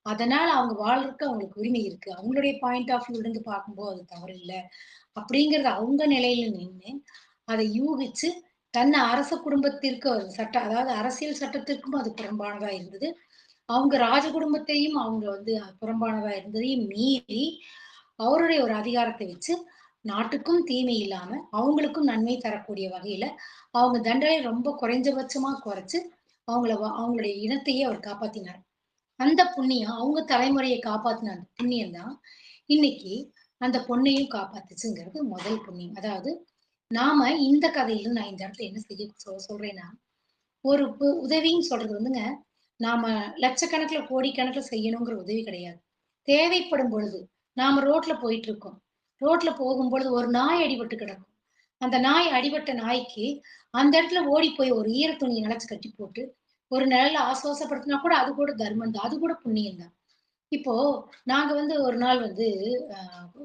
அதனால அவங்க வாழ்றதுக்கு அவங்களுக்கு உரிமை இருக்கு. அவங்களுடைய பாயிண்ட் ஆஃப் வியூல இருந்து பார்க்கும்போது அது தவறு இல்ல. அப்படிங்கிறது அவங்க நிலையில நின்னு, அதை யூகிச்சு, அரச குடும்பத்திற்கு ஒரு அதாவது அரசியல் சட்டத்திற்கும் அது புறம்பானதா இருந்தது. அவங்க ராஜ குடும்பத்தையும் அவங்க வந்து புறம்பானதா இருந்ததையும் மீறி, அவருடைய ஒரு அதிகாரத்தை வச்சு, நாட்டுக்கும் தீமை இல்லாம, அவங்களுக்கும் நன்மை தரக்கூடிய வகையில, அவங்க தண்டனை ரொம்ப குறைஞ்சபட்சமா குறைச்சு, அவங்களுடைய இனத்தையே அவர் காப்பாத்தினார். அந்த புண்ணியம், அவங்க தலைமுறைய காப்பாத்துன அந்த புண்ணியம் தான், இன்னைக்கு அந்த பொண்ணையும் காப்பாத்துச்சுங்கிறது முதல் புண்ணியம். அதாவது, நாம இந்த கதையில நான் இந்த இடத்துல என்ன செய்ய சொல்றேன்னா, ஒரு உதவின்னு சொல்றது வந்துங்க, நாம லட்சக்கணக்குல, கோடிக்கணக்குல செய்யணுங்கிற உதவி கிடையாது. தேவைப்படும் பொழுது, நாம ரோட்ல போயிட்டு இருக்கோம். ரோட்ல போகும்பொழுது ஒரு நாய் அடிபட்டு கிடக்கும். அந்த நாய் அடிபட்ட நாய்க்கு, அந்த இடத்துல ஓடி போய் ஒரு ஈர துணிய நெனச்சு கட்டி போட்டு, ஒரு நிழல்ல ஆசுவாசப்படுத்தினா கூட அது கூட தர்மம் தான். அது கூட புண்ணியம் தான். இப்போ நாங்க வந்து ஒரு நாள் வந்து அ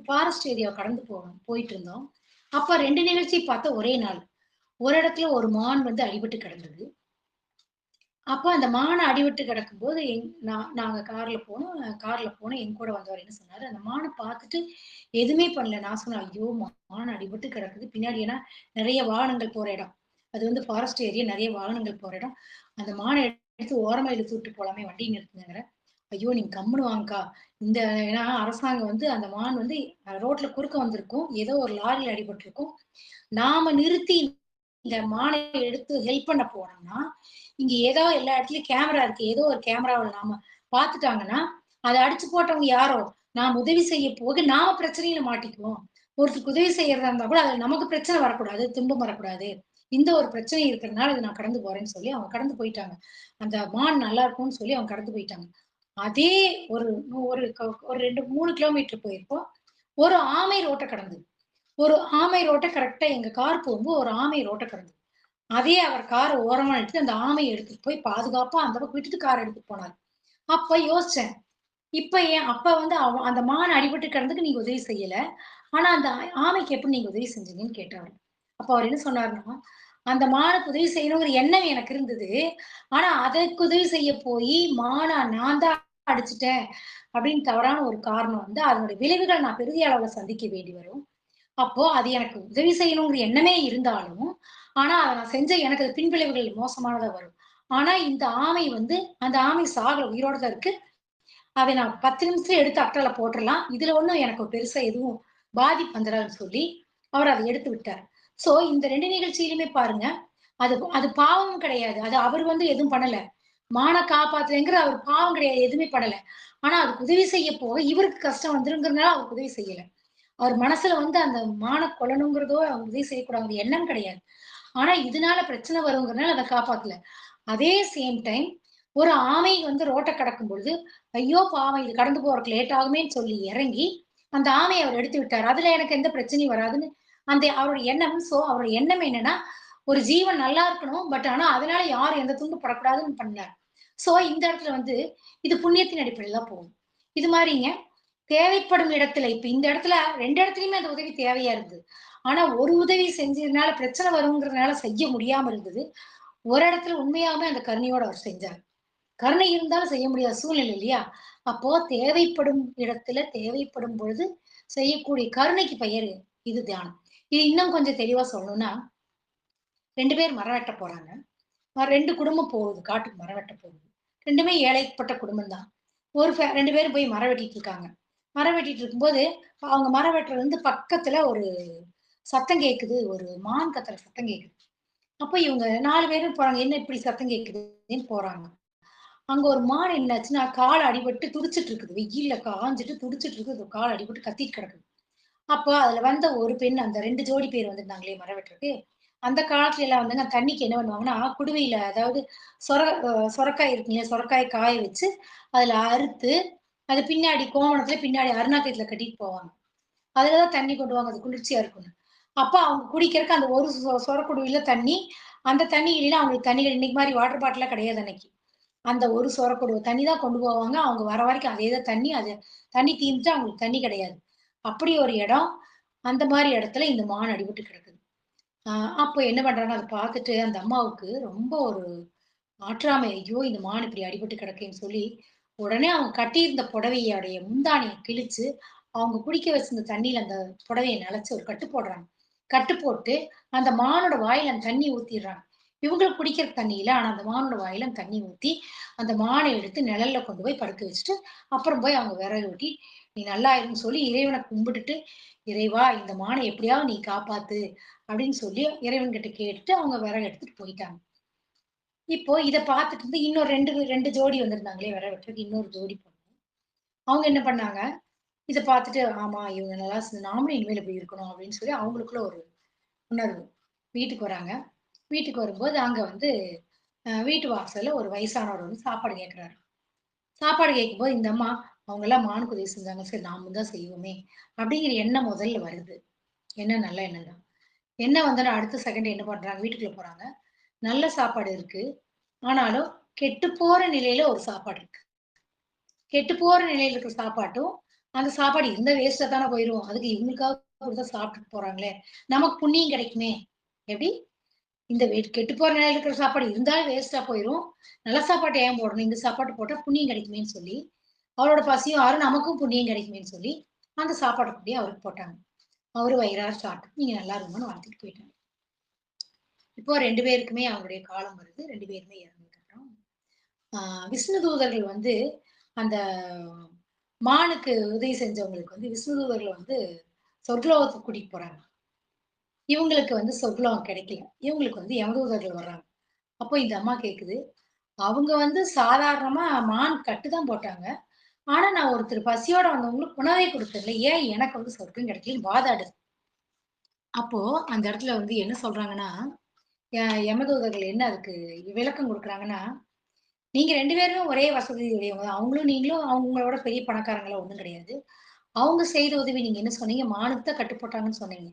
ஃபாரஸ்ட் ஏரியாவ கடந்து போயிட்டு இருந்தோம். அப்ப 2 நிகழ்ச்சி பார்த்தோம் ஒரே நாள். ஒரு இடத்துல ஒரு மான் வந்து அடிபட்டு கிடந்தது. அப்ப அந்த மான அடிபட்டு கிடக்கும்போது, நாங்க கார்ல போனோம். என் கூட வந்தவர் என்ன சொன்னாரு, அந்த மான பார்த்துட்டு எதுவுமே பண்ணல. நான் சொன்னேன், "ஐயோ! மான் அடிபட்டு கிடக்குது." பின்னாடி ஏன்னா நெறைய வாகனங்கள் போற இடம். அது வந்து ஃபாரஸ்ட் ஏரியா நெறைய வாகனங்கள் போற இடம். அந்த மான எடுத்து ஓரமா இழுத்து விட்டு போலாமே, வண்டிய நிறுத்துங்கங்கிறேன். "ஐயோ! நீங்க கம்முனு வாங்கக்கா." இந்த ஏன்னா அரசாங்கம் வந்து அந்த மான் வந்து ரோட்ல குறுக்க வந்திருக்கும். ஏதோ ஒரு லாரில அடிபட்டுருக்கும். நாம நிறுத்தி இந்த மான எடுத்து ஹெல்ப் பண்ண போனோம்னா, இங்க ஏதோ எல்லா இடத்துலயும் கேமரா இருக்கு. ஏதோ ஒரு கேமராவுல நாம பார்த்துட்டாங்கன்னா, அத அடிச்சு போட்டவங்க யாரோ, நாம் உதவி செய்ய போக நாம பிரச்சனையில மாட்டிக்குவோம். ஒருத்தருக்கு உதவி செய்யறதா இருந்தா கூட, அதுல நமக்கு பிரச்சனை வரக்கூடாது, துன்பம் வரக்கூடாது. இந்த ஒரு பிரச்சனை இருக்கிறதுனால இத நான் கடந்து போறேன்னு சொல்லி அவங்க கடந்து போயிட்டாங்க. அந்த மான் நல்லா இருக்கும்னு சொல்லி அவங்க கடந்து போயிட்டாங்க. அதே ஒரு ஒரு ஒரு 2, 3 கிலோமீட்டர் போயிருப்போம். ஒரு ஆமை ரோட்ட கடந்தது. ஒரு ஆமை ரோட்ட கரெக்ட்டா எங்க கார் போகும்போது ஒரு ஆமை ரோட்ட கடந்தது. அதே அவர் கார ஓரமா நிறுத்தி அந்த ஆமைய எடுத்துட்டு போய் பாதுகாப்பா அந்த பக்கம் விட்டுட்டு கார எடுத்துட்டு போனாரு. அப்ப யோசிச்சேன். இப்ப ஏன் அப்ப வந்து அந்த மான் அடிபட்டு கிடந்ததுக்கு நீங்க உதவி செய்யல. ஆனா அந்த ஆமைக்கு எப்படி நீங்க உதவி செஞ்சீங்கன்னு கேட்டாரு. அப்ப அவர் என்ன சொன்னாருன்னா, அந்த மானுக்கு உதவி செய்யணுங்கிற எண்ணம் எனக்கு இருந்தது. ஆனா அதற்கு உதவி செய்ய போயி நான் தான் அடிச்சுட்டேன் அப்படின்னு தவறான ஒரு காரணம் வந்து அதனுடைய விளைவுகள் நான் பெரிய அளவுல சந்திக்க வேண்டி வரும். அப்போ அது எனக்கு உதவி செய்யணுங்கிற எண்ணமே இருந்தாலும், ஆனா அத நான் செஞ்ச எனக்கு அது பின்விளைவுகள் மோசமானதா வரும். ஆனா இந்த ஆமை வந்து அந்த ஆமை சாகல உயிரோட தான் இருக்கு. அத நான் 10 நிமிஷத்துல எடுத்து அட்டைல போட்டுறலாம். இதுல ஒண்ணும் எனக்கு பெருசா எதுவும் பாதிப்பு வந்துராதுன்னு சொல்லி, அவர் அத எடுத்து விட்டார். சோ இந்த 2 நிகழ்ச்சியிலுமே பாருங்க, அது அது பாவமும் கிடையாது. அது அவர் வந்து எதுவும் பண்ணல. மான காப்பாத்துறேங்கிற அவர் பாவம் கிடையாது. எதுவுமே பண்ணல. ஆனா அதுக்கு உதவி செய்ய போக இவருக்கு கஷ்டம் வந்துருங்கிறதுனால அவருக்கு உதவி செய்யல. அவர் மனசுல வந்து அந்த மான கொல்லணுங்கிறதோ, அவங்க உதவி செய்யக்கூடாதுங்கிற எண்ணம் கிடையாது. ஆனா இதனால பிரச்சனை வருங்கிறதுனால அத காப்பாத்தல. அதே சேம் டைம் ஒரு ஆமை வந்து ரோட்ட கடக்கும் பொழுது, ஐயோ பாவம் இது கடந்து போறதுக்கு லேட் ஆகுமேன்னு சொல்லி இறங்கி, அந்த ஆமைய அவர் எடுத்து விட்டாரு. அதுல எனக்கு எந்த பிரச்சனையும் வராதுன்னு அந்த அவருடைய எண்ணம். சோ அவருடைய எண்ணம் என்னன்னா, ஒரு ஜீவன் நல்லா இருக்கணும். பட் ஆனா அதனால யாரும் எந்த துன்பம் படக்கூடாதுன்னு பண்ணாரு. சோ இந்த இடத்துல வந்து இது புண்ணியத்தின் அடிப்படையில தான் போகும். இது மாரிங்க தேவைப்படும் இடத்துல இப்ப இந்த இடத்துல 2 இடத்துலயுமே அந்த உதவி தேவையா இருந்தது. ஆனா ஒரு உதவி செஞ்சதுனால பிரச்சனை வருங்கிறதுனால செய்ய முடியாம இருந்தது. ஒரு இடத்துல உண்மையாலுமே அந்த கருணையோட அவர் செஞ்சாரு. கருணை இருந்தாலும் செய்ய முடியாத சூழ்நிலை இல்லையா? அப்போ தேவைப்படும் இடத்துல, தேவைப்படும் பொழுது செய்யக்கூடிய கருணைக்கு பெயரு இது தியானம். இது இன்னும் கொஞ்சம் தெளிவா சொல்லணும்னா, 2 பேர் மரம் வெட்ட போறாங்க. 2 குடும்பம் போகுது. காட்டுக்கு மரம் வெட்ட போகுது. 2மே ஏழைப்பட்ட குடும்பம் தான். 2 பேரும் போய் மரம் வெட்டிட்டு இருக்காங்க. மரம் வெட்டிட்டு இருக்கும்போது, அவங்க மரம் வெட்டுறது வந்து பக்கத்துல ஒரு சத்தம் கேட்குது. ஒரு மான் கத்துற சத்தம் கேட்குது. அப்ப இவங்க 4 பேரும் போறாங்க. என்ன இப்படி சத்தம் கேட்குதுன்னு போறாங்க. அங்க ஒரு மான் என்னாச்சுன்னா, கால் அடிபட்டு துடிச்சுட்டு இருக்குது. வெயில்ல காஞ்சுட்டு துடிச்சுட்டு இருக்குது. கால் அடிபட்டு கத்திட்டு கிடக்குது. அப்ப அதுல வந்த ஒரு பெண் அந்த 2 ஜோடி பேர் வந்திருந்தாங்களே மரம் வெட்டுறதுக்கு. அந்த காலத்துல எல்லாம் வந்துங்க தண்ணிக்கு என்ன பண்ணுவாங்கன்னா, குடுவையில அதாவது சொர சொரக்காய் இருக்கு இல்லையா? சொரக்காய காய வச்சு, அதுல அறுத்து, அது பின்னாடி கோவணத்துல பின்னாடி அருணாக்கயத்துல கட்டிட்டு போவாங்க. அதுல தான் தண்ணி கொண்டு வாங்க. அது குளிர்ச்சியா இருக்கும்னு. அப்ப அவங்க குடிக்கிறக்கு அந்த ஒரு சொரக்குடுவையில தண்ணி, அந்த தண்ணி இல்லைன்னா அவங்களுக்கு தண்ணி இன்னைக்கு மாரி வாட்டர் பாட்டில்லாம் கிடையாது அன்னைக்கு. அந்த ஒரு சொரக்குடுவ தண்ணி தான் கொண்டு போவாங்க. அவங்க வர வரைக்கும் அதே தான் தண்ணி. அது தண்ணி தீர்ந்துட்டா அவங்களுக்கு தண்ணி கிடையாது. அப்படி ஒரு இடம். அந்த மாரி இடத்துல இந்த மான் அடிபட்டு கிடக்குது. அ அப்போ என்ன பண்றாங்க, அத பார்த்துட்டு அந்த அம்மாவுக்கு ரொம்ப ஒரு ஆற்றாமை. ஐயோ! இந்த மான் இப்படி அடிபட்டு கிடக்கேன்னு சொல்லி, உடனே அவங்க கட்டியிருந்த புடவையோடைய முந்தானையை கிழிச்சு அவங்க குடிக்க வச்சிருந்த தண்ணியில அந்த புடவையை நனைச்சு ஒரு கட்டு போடுறாங்க. கட்டு போட்டு அந்த மானோட வாயில அந்த தண்ணி ஊத்திடுறாங்க. இவங்களுக்கு குடிக்கிற தண்ணி இல்ல. ஆனா அந்த மானோட வாயில அந்த தண்ணி ஊத்தி அந்த மானை எடுத்து நிழல்ல கொண்டு போய் படுக்க வச்சுட்டு அப்புறம் போய் அவங்க விறகு வெட்டி நீ நல்லா இருன்னு சொல்லி இறைவனை கும்பிட்டுட்டு இறைவா இந்த மானை எப்படியாவது நீ காப்பாத்து அப்படின்னு சொல்லி இறைவன் கிட்ட கேட்டுட்டு அவங்க விறகு எடுத்துட்டு போயிட்டாங்க. இப்போ இத பார்த்துட்டு இருந்து இன்னும் ரெண்டு ஜோடி வந்திருந்தாங்களே விறகு வெட்டுறதுக்கு இன்னொரு ஜோடி பொண்ணு. அவங்க என்ன பண்ணாங்க, இத பார்த்துட்டு ஆமா இவங்க நல்லா நாமளும் இனிமேல் இப்படி இருக்கணும் அப்படின்னு சொல்லி அவங்களுக்குள்ள ஒரு உணர்வு. வீட்டுக்கு வராங்க. வீட்டுக்கு வரும்போது அங்க வந்து வீட்டு வாசல்ல ஒரு வயசானவர் வந்து சாப்பாடு கேட்கிறாரு. சாப்பாடு கேட்கும்போது இந்த அம்மா அவங்க எல்லாம் மானுக்கு உதவி செஞ்சாங்க. சரி நாமும் தான் செய்வோமே அப்படிங்கிற எண்ணம் முதல்ல வருது. எண்ணம் நல்ல எண்ணம் தான். எண்ணம் வந்தோனே அடுத்த செகண்ட் என்ன பண்றாங்க, வீட்டுக்குள்ள போறாங்க. நல்ல சாப்பாடு இருக்கு. ஆனாலும் கெட்டுப்போற நிலையில ஒரு சாப்பாடு இருக்கு. கெட்டுப்போற நிலையில இருக்கிற சாப்பாட்டும், அந்த சாப்பாடு இருந்தா வேஸ்ட்டா தானே போயிரும். அதுக்கு இவங்களுக்காக குடுத்தா சாப்பிட்டுட்டு போறாங்களே! நமக்கு புண்ணியம் கிடைக்குமே! எப்படி? இந்த கெட்டுப்போற நிலையில இருக்கிற சாப்பாடு இருந்தாலும் வேஸ்ட்டா போயிரும். நல்ல சாப்பாட்ட ஏன் போடணும்? இந்த சாப்பாட்ட போட்டா புண்ணியம் கிடைக்குமேன்னு சொல்லி, அவரோட பசியும் ஆறும், நமக்கும் புண்ணியம் கிடைக்குமேன்னு சொல்லி, அந்த சாப்பாட்ட கொண்டோய் அவருக்கு போட்டாங்க. அவரு வயிறார சாப்பிட்டு, நீங்க நல்லா இருங்கன்னு வாழ்த்திட்டு போயிட்டாங்க. இப்போ 2 பேருக்குமே அவங்களுடைய காலம் வருது. 2 பேருமே இறந்ததுக்கப்புறம், ஆ விஷ்ணு தூதர்கள் வந்து அந்த மானுக்கு உதவி செஞ்சவங்களுக்கு வந்து விஷ்ணு தூதர்கள் வந்து சொர்க்கலோகத்துக்கு கூட்டிட்டு போறாங்க. இவங்களுக்கு வந்து சொர்க்கலோகம் கிடைக்கல. இவங்களுக்கு வந்து யமதூதர்கள் வர்றாங்க. அப்போ இந்த அம்மா கேக்குது, அவங்க வந்து சாதாரணமா மான் கட்டு தான் போட்டாங்க. ஆனா நான் ஒருத்தர் பசியோட வந்தவங்களுக்கு உணவே குடுத்தேன்ல. ஏன் எனக்கு வந்து சொர்க்கம் கிடைக்கலன்னு வாதாடுது. அப்போ அந்த இடத்துல வந்து என்ன சொல்றாங்கன்னா, ய யமதூதர்கள் என்ன அதுக்கு விளக்கம் குடுக்குறாங்கன்னா, நீங்க 2 பேருமே ஒரே வசதி உடையவங்க தான். அவங்களும் நீங்களும் அவங்களோட பெரிய பணக்காரங்கலாம் ஒண்ணும் கிடையாது. அவங்க செய்த உதவி நீங்க என்ன சொன்னீங்க? மானுக்கு தான் கட்டு போட்டாங்கன்னு சொன்னீங்க.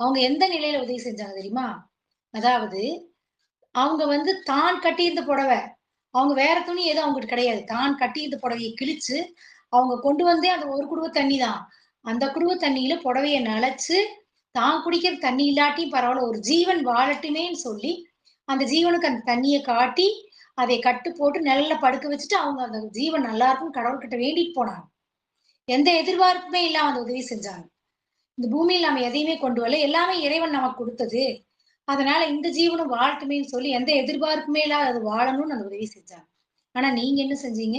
அவங்க எந்த நிலையில உதவி செஞ்சாங்க தெரியுமா? அதாவது அவங்க வந்து தான் கட்டியிருந்த புடவ. அவங்க வேற துணி எதுவும் அவங்ககிட்ட கிடையாது. தான் கட்டியிருந்த புடவைய கிழிச்சு, அவங்க கொண்டு வந்தே அந்த ஒரு குடுவ தண்ணி தான். அந்த குடுவ தண்ணீல புடவைய நனைச்சு, தான் குடிக்கிற தண்ணி இல்லாட்டியும் பரவால்ல, ஒரு ஜீவன் வாழட்டுமேன்னு சொல்லி, அந்த ஜீவனுக்கு அந்த தண்ணிய காட்டி, அதை கட்டு போட்டு நிழல்ல படுக்க வச்சுட்டு, அவங்க அந்த ஜீவன் நல்லா இருக்கும்னு கடவுள்கிட்ட வேண்டிட்டு போனாங்க. எந்த எதிர்பார்ப்புமே இல்லாம அந்த உதவி செஞ்சாங்க. இந்த பூமியில நாம எதையுமே கொண்டு வரல. எல்லாமே இறைவன் நமக்கு குடுத்தது. அதனால இந்த ஜீவனும் வாழட்டுமேன்னு சொல்லி எந்த எதிர்பார்ப்புமே இல்லாத அது வாழணும்னு அந்த உதவி செஞ்சாங்க. ஆனா நீங்க என்ன செஞ்சீங்க?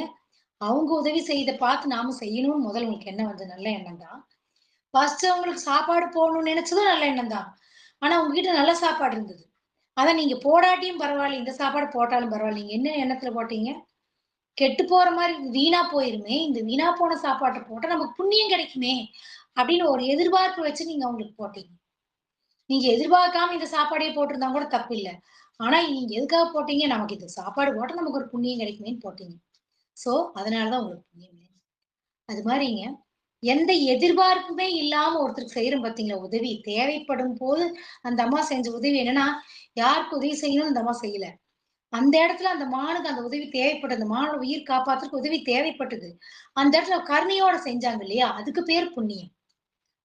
அவங்க உதவி செய்த பார்த்து நாம செய்யணும்னு முதல்ல உங்களுக்கு எண்ணம் வந்தது நல்ல எண்ணம் தான். ஃபர்ஸ்ட் அவங்களுக்கு சாப்பாடு போடணும்னு நினைச்சதும் நல்ல எண்ணம் தான். ஆனா உங்ககிட்ட நல்ல சாப்பாடு இருந்தது. அத நீங்க போடாட்டியும் பரவாயில்ல. இந்த சாப்பாடு போட்டாலும் பரவாயில்ல. நீங்க என்ன எண்ணத்துல போட்டீங்க? கெட்டு போற மாரி வீணா போயிருமே! இந்த வீணா போன சாப்பாட்ட போட்டா நமக்கு புண்ணியம் கிடைக்குமே! அப்படின்னு ஒரு எதிர்பார்ப்பு வச்சு நீங்க அவங்களுக்கு போட்டீங்க. நீங்க எதிர்பார்க்காம இந்த சாப்பாடே போட்டிருந்தா கூட தப்பில்ல. ஆனா நீங்க எதுக்காக போட்டீங்க? நமக்கு இந்த சாப்பாடு போட்டா நமக்கு ஒரு புண்ணியம் கிடைக்குமேன்னு போட்டீங்க. சோ, அதனால தான் உங்களுக்கு புண்ணியம் கிடைக்கும். அது மாரிங்க, எந்த எதிர்பார்ப்புமே இல்லாம ஒருத்தருக்கு செய்றோம் பார்த்தீங்களா உதவி, தேவைப்படும் போது அந்த அம்மா செஞ்ச உதவி என்னன்னா, யாருக்கு உதவி செய்யணும்னு அந்த அம்மா செய்யல. அந்த இடத்துல அந்த மானுக்கு அந்த உதவி தேவைப்பட்டது. அந்த மானோட உயிர் காப்பாத்துறதுக்கு உதவி தேவைப்பட்டது. அந்த இடத்துல கருணையோட செஞ்சாங்க இல்லையா? அதுக்கு பேர் புண்ணியம்.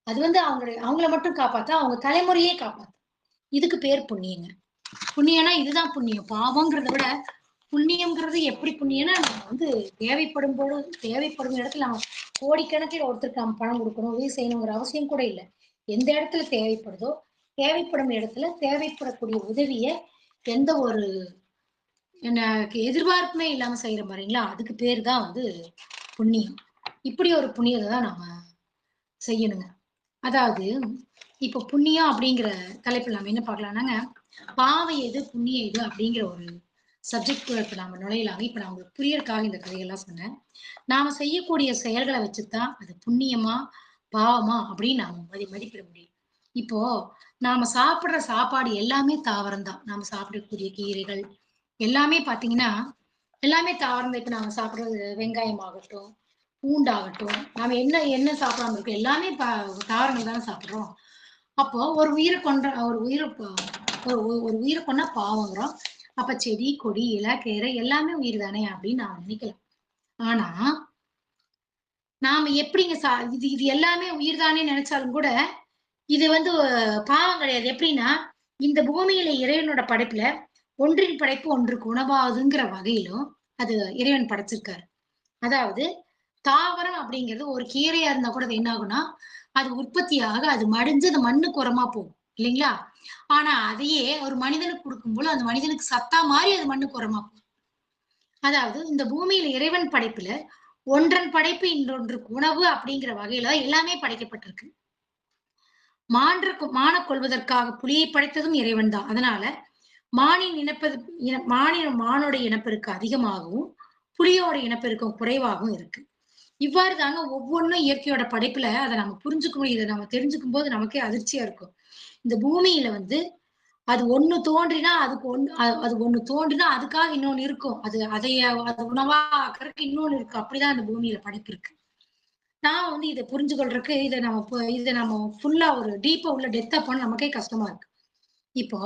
அது வந்து அவங்கள மட்டும் காப்பாத்தா, அவங்க தலைமுறையே காப்பாத்தும். இதுக்கு பேர் புண்ணியங்க. புண்ணியம்னா இதுதான் புண்ணியம். பாவம்ங்கிறத விட புண்ணியம்ங்கிறது எப்படி புண்ணியம்னா, நம்ம வந்து தேவைப்படும் இடத்துல நம்ம கோடிக்கணக்கில ஒருத்தருக்கு நம்ம பணம் குடுக்கணும், உதவி செய்யணுங்கிற அவசியம் கூட இல்ல. எந்த இடத்துல தேவைப்படுதோ, தேவைப்படும் இடத்துல தேவைப்படக்கூடிய உதவிய எந்த ஒரு எதிர்பார்ப்புமே இல்லாம செய்றோம் பாருங்களா, அதுக்கு பேரு தான் வந்து புண்ணியம். இப்படி ஒரு புண்ணியத்த தான் நம்ம செய்யணுங்க. அதாவது, இப்ப புண்ணியம் அப்படிங்கிற தலைப்புல நம்ம என்ன பார்க்கலாம்னாங்க, பாவம் எது, புண்ணியம் எது அப்படிங்கிற ஒரு சப்ஜெக்ட்குள்ள இப்ப நாம நுழையலாங்க. இப்ப நான் உங்களுக்கு புரியறதுக்காக இந்த கதையெல்லாம் சொன்னேன். நாம செய்யக்கூடிய செயல்கள வச்சுதான் அது புண்ணியமா, பாவமா அப்படின்னு நாம மதிப்பிட முடியும். இப்போ நாம சாப்பிடுற சாப்பாடு எல்லாமே தாவரம் தான். நாம சாப்பிடக்கூடிய கீரைகள் எல்லாமே பார்த்தீங்கன்னா, எல்லாமே தாவரம் தான். இப்ப நாம சாப்பிடுறது வெங்காயம் ஆகட்டும், பூண்டாகட்டும், நாம என்ன என்ன சாப்பிடாம இருக்கோம் எல்லாமே தாவரங்கள் தானே சாப்பிடுறோம். அப்போ ஒரு உயிர ஒரு ஒரு உயிர கொன்னா பாவங்கிறோம். அப்ப செடி, கொடி, இலை, கீரை எல்லாமே உயிர் தானே அப்படின்னு நான் நினைக்கலாம். ஆனா, நாம எப்படிங்க இது இது எல்லாமே உயிர் தானே நினைச்சாலும் கூட, இது வந்து பாவம் கிடையாது. எப்படின்னா, இந்த பூமியில இறைவனோட படைப்புல ஒன்றின் படைப்பு ஒன்றுக்கு உணவாகுதுங்கிற வகையிலும் அது இறைவன் படைச்சிருக்காரு. அதாவது தாவரம் அப்படிங்கிறது ஒரு கீரையா இருந்தா கூட அது என்ன ஆகும்னா, அது உற்பத்தியாக அது மடிஞ்சு அந்த மண்ணுக்கு உரமா போகும் இல்லைங்களா? ஆனா அதையே ஒரு மனிதனுக்கு குடுக்கும்போது அந்த மனிதனுக்கு சத்தா மாறி அது மண்ணுக்கு உரமா போகும். அதாவது இந்த பூமியில இறைவன் படைப்புல ஒன்றன் படைப்பு இன்னொன்றுக்கு உணவு அப்படிங்கிற வகையில தான் எல்லாமே படைக்கப்பட்டிருக்கு. மானக் கொள்வதற்காக புலியை படைத்ததும் இறைவன் தான். அதனால மானின் இனப்பெரு மானோட இனப்பெருக்கு அதிகமாகவும், புலியோட இனப்பெருக்கம் குறைவாகவும் இருக்கு. இவ்வாறு தாங்க ஒவ்வொன்னும் இயற்கையோட படைப்புல அத நம்ம புரிஞ்சுக்கணும். இத நம்ம தெரிஞ்சுக்கும்போது நமக்கே அதிர்ச்சியா இருக்கும். இந்த பூமியில வந்து அது ஒண்ணு தோன்றினா அதுக்கு அது ஒண்ணு தோன்றினா அதுக்காக இன்னொன்னு இருக்கும். அது உணவா ஆக்குறதுக்கு இன்னொன்னு இருக்கு. அப்படிதான் இந்த பூமியில படைப்பு இருக்கு. நான் வந்து இத புரிஞ்சு கொள்றதுக்கு இத நம்ம ஃபுல்லா ஒரு டீப்பா உள்ள டெப்த்தா போனா நமக்கே கஷ்டமா இருக்கு. இப்போ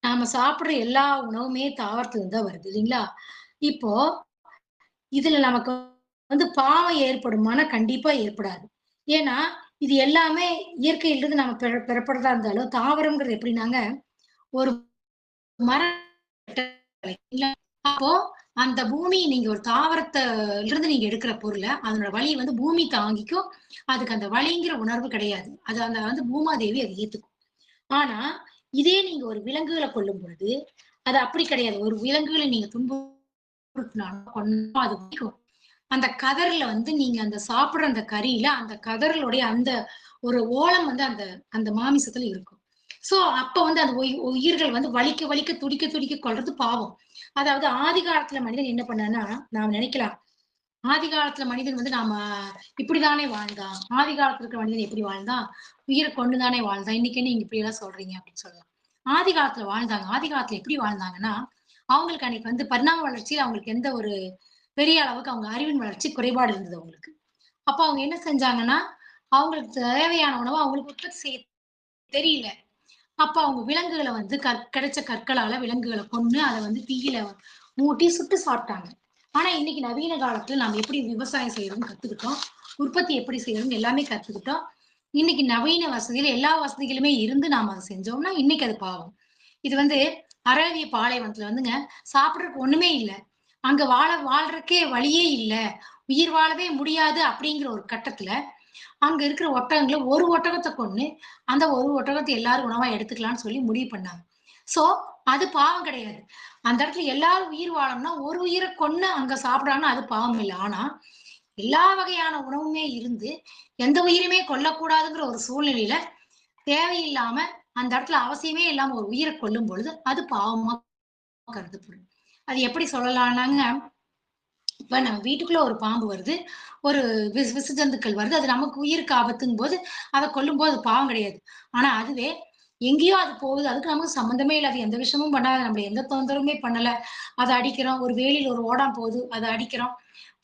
நாம சாப்பிடுற எல்லா உணவுமே தாவரத்துல இருந்து தான் வருது இல்லைங்களா? இப்போ இதுல நமக்கு வந்து பாவம் ஏற்படுமானா கண்டிப்பா ஏற்படாது. ஏன்னா, இது எல்லாமே இயற்கையிலிருந்து நம்ம பெறப்படுறதா இருந்தாலும், தாவரம்ங்கிறது எப்படின்னாங்க, ஒரு மரம் அப்போ அந்த பூமி நீங்க ஒரு தாவரத்த இருந்து நீங்க எடுக்கிற பொருள, அதனோட வலிய வந்து பூமி தாங்கிக்கும். அதுக்கு அந்த வலிங்கிற உணர்வு கிடையாது. அது அந்த வந்து பூமாதேவி அத ஏத்துக்கும். ஆனா, இதே நீங்க ஒரு விலங்குகள கொல்லும் பொழுது, அது அப்படி கிடையாது. ஒரு விலங்குகள நீங்க துன்புறுத்தினாலும், கொன்னாலும் அது வலிக்கும். அந்த கதர்ல வந்து நீங்க அந்த சாப்பிடுற அந்த கறியில, அந்த கதறலுடைய அந்த ஒரு ஓலம் வந்து அந்த அந்த மாமிசத்துல இருக்கும். சோ, அப்ப வந்து அந்த உயிர்கள் வந்து வலிக்க, வலிக்க, துடிக்க, துடிக்க கொல்றது பாவம். அதாவது ஆதி காலத்துல மனிதன் என்ன பண்ணான்னா, நாம் நினைக்கலாம். ஆதி காலத்துல மனிதன் வந்து இப்படித்தானே வாழ்ந்தான். ஆதி காலத்துல இருக்கிற மனிதன் எப்படி வாழ்ந்தான்? உயிர கொண்டு தானே வாழ்ந்தான். இன்னைக்கு என்ன நீங்க இப்படியெல்லாம் சொல்றீங்க அப்படின்னு சொல்லலாம். ஆதி காலத்துல வாழ்ந்தாங்க. ஆதி காலத்துல எப்படி வாழ்ந்தாங்கன்னா, அவங்களுக்கு அன்னைக்கு வந்து பரிணாம வளர்ச்சியில அவங்களுக்கு எந்த ஒரு பெரிய அளவுக்கு அவங்க அறிவின் வளர்ச்சி குறைபாடு இருந்தது அவங்களுக்கு. அப்ப அவங்க என்ன செஞ்சாங்கன்னா, அவங்களுக்கு தேவையான உணவ அவங்களுக்கு உற்பத்தி செய்ய தெரியல. அப்ப அவங்க விலங்குகள வந்து கிடைச்ச கற்களால விலங்குகள கொன்னு, அத வந்து தீயில மூட்டி சுட்டு சாப்பிட்டாங்க. ஆனா இன்னைக்கு நவீன காலத்துல நாம எப்படி விவசாயம் செய்யறோம்னு கத்துக்கிட்டோம். உற்பத்தி எப்படி செய்யறோம்னு எல்லாமே கத்துக்கிட்டோம். இன்னைக்கு நவீன வசதியில எல்லா வசதிகளுமே இருந்து நாம அத செஞ்சோம்னா, இன்னைக்கு அது பாவம். இது வந்து அரேபிய பாலைவனத்துல வந்துங்க சாப்பிடறதுக்கு ஒண்ணுமே இல்ல. அங்க வாழ்றதுக்கே வழியே இல்ல. உயிர் வாழவே முடியாது அப்படிங்கிற ஒரு கட்டத்துல, அங்க இருக்கிற ஒட்டகங்கள ஒரு ஒட்டகத்த கொன்னு, அந்த ஒரு ஒட்டகத்த எல்லாரும் உணவா எடுத்துக்கலாம்னு சொல்லி முடிவு பண்ணாங்க. சோ, அது பாவம் கிடையாது. அந்த இடத்துல எல்லாரும் உயிர் வாழணும்னா, ஒரு உயிர கொன்னு அங்க சாப்பிடுறாங்கன்னா அது பாவம் இல்ல. ஆனா, எல்லா வகையான உணவுமே இருந்து, எந்த உயிருமே கொல்லக்கூடாதுங்கிற ஒரு சூழ்நிலையில, தேவையில்லாம அந்த இடத்துல அவசியமே இல்லாம ஒரு உயிர கொல்லும் பொழுது, அது பாவமா கருதப்படும். அது எப்படி சொல்லலாம்னாங்க, இப்ப நம்ம வீட்டுக்குள்ள ஒரு பாம்பு வருது. ஒரு விச ஜந்துக்கள் வருது. அது நமக்கு உயிருக்கு ஆபத்துங்கும்போது, அத கொல்லும்போது அது பாவம் கிடையாது. ஆனா அதுவே எங்கேயோ அது போகுது. அதுக்கு நமக்கு சம்மந்தமே இல்ல. அது எந்த விஷயமும் பண்ணாது. நம்மள எந்த தொந்தரவுமே பண்ணல. அத அடிக்கிறோம். ஒரு வேலியில ஒரு ஓடான் போகுது. அத அடிக்கிறோம்.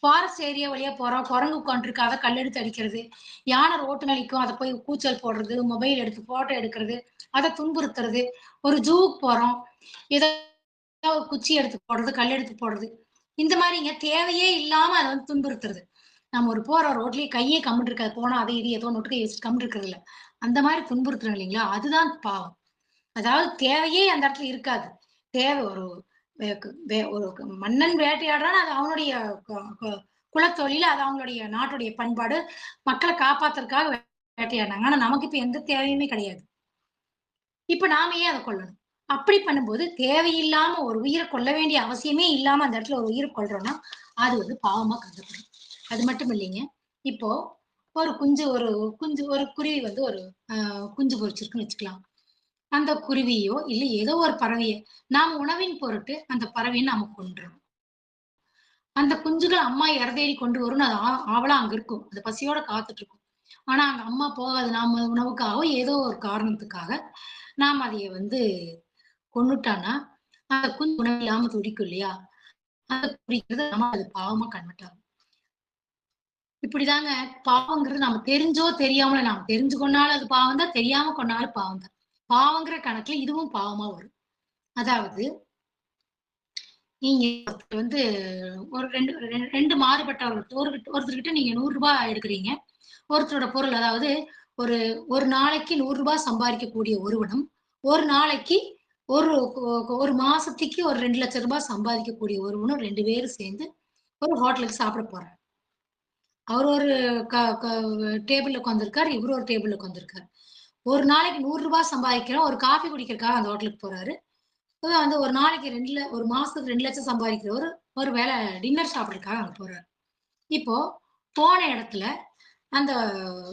ஃபாரஸ்ட் ஏரியா வழியா போறோம். குரங்கு உட்காந்துருக்கு. அத கல்லெடுத்து அடிக்கிறது. யானை ரோட்டுல நிக்கும். அத போய் கூச்சல் போடுறது. மொபைல் எடுத்து ஃபோட்டோ எடுக்கிறது. அத துன்புறுத்துறது. ஒரு ஜூக்கு போறோம். ஏதோ ஒரு குச்சி எடுத்து போடுறது, கல் எடுத்து போடுறது. இந்த மாரிங்க தேவையே இல்லாம அத வந்து துன்புறுத்துறது. நம்ம ஒரு போற ரோட்லயே கையே கம்முன்னு இருக்காது. போனா அதை இது ஏதோ நொட்டு கை வச்சுட்டு கம்முன்னு இருக்கிறது இல்ல. அந்த மாரி துன்புறுத்துறோம் இல்லைங்களா? அதுதான் பாவம். அதாவது தேவையே அந்த இடத்துல இருக்காது. தேவை ஒரு ஒரு மன்னன் வேட்டையாடுறான். அது அவனுடைய கு கு குலத்தொழில். அது அவங்களுடைய நாட்டுடைய பண்பாடு. மக்கள காப்பாத்துறதுக்காக வேட்டையாடுனாங்க. ஆனா நமக்கு இப்ப எந்த தேவையுமே கிடையாது. இப்ப நாம ஏன் அத கொல்லணும்? அப்படி பண்ணும்போது தேவையில்லாம ஒரு உயிர கொல்ல வேண்டிய அவசியமே இல்லாம அந்த இடத்துல ஒரு உயிர கொல்றோம்னா, அது வந்து பாவமா கருதப்படும். அது மட்டும் இல்லைங்க. இப்போ ஒரு குருவி வந்து ஒரு குஞ்சு பொரிச்சிருக்குன்னு வச்சுக்கலாம். அந்த குருவியோ, இல்ல ஏதோ ஒரு பறவைய நாம உணவின் பொருட்டு அந்த பறவைய நாம கொல்றோம். அந்த குஞ்சுகள் அம்மா இரை கொண்டு வரும்னு அது ஆவலா அங்க இருக்கும். அது பசியோட காத்துட்டு இருக்கும். ஆனா அங்க அம்மா போகாது. நாம உணவுக்காகவோ ஏதோ ஒரு காரணத்துக்காக நாம அதைய வந்து கொன்னுட்டான்னா, அந்த குஞ்சு உணவு இல்லாம துடிக்கும் இல்லையா? அத குறிக்கிறது நம்ம அது பாவமா கன்வெர்ட் ஆகும். இப்படிதாங்க பாவங்கிறது நம்ம தெரிஞ்சோ, தெரியாமலோ நாம தெரிஞ்சு கொன்னாலும் அது பாவம் தான், தெரியாம கொன்னாலும் பாவம் தான். பாவங்கிற கணக்குல இதுவும் பாவமா வரும். அதாவது நீங்க ஒருத்தர் வந்து ஒரு 2 மாறுபட்டவர்கள் ஒருத்தர்கிட்ட நீங்க ரூ. 100 எடுக்குறீங்க. ஒருத்தரோட பொருள் அதாவது ஒரு ஒரு நாளைக்கு ரூ. 100 சம்பாதிக்கக்கூடிய ஒருவனும், ஒரு நாளைக்கு ஒரு ஒரு மாசத்துக்கு ஒரு ரூ. 2,00,000 சம்பாதிக்கக்கூடிய ஒருவனும் 2 பேரும் சேர்ந்து ஒரு ஹோட்டலுக்கு சாப்பிட போறாரு. அவர் ஒரு டேபிள்ல உட்கார்ந்திருக்காரு. இவரு ஒரு டேபிள்ல உட்கார்ந்திருக்காரு. ஒரு நாளைக்கு ரூ. 100 சம்பாதிக்கிறோம். ஒரு காஃபி குடிக்கிறதுக்காக அந்த ஹோட்டலுக்கு போறாரு. வந்து ஒரு நாளைக்கு ஒரு மாசத்துக்கு 2,00,000 சம்பாதிக்கிறவரு, ஒரு வேளை டின்னர் சாப்பிடுறதுக்காக அங்க போறாரு. இப்போ போன இடத்துல அந்த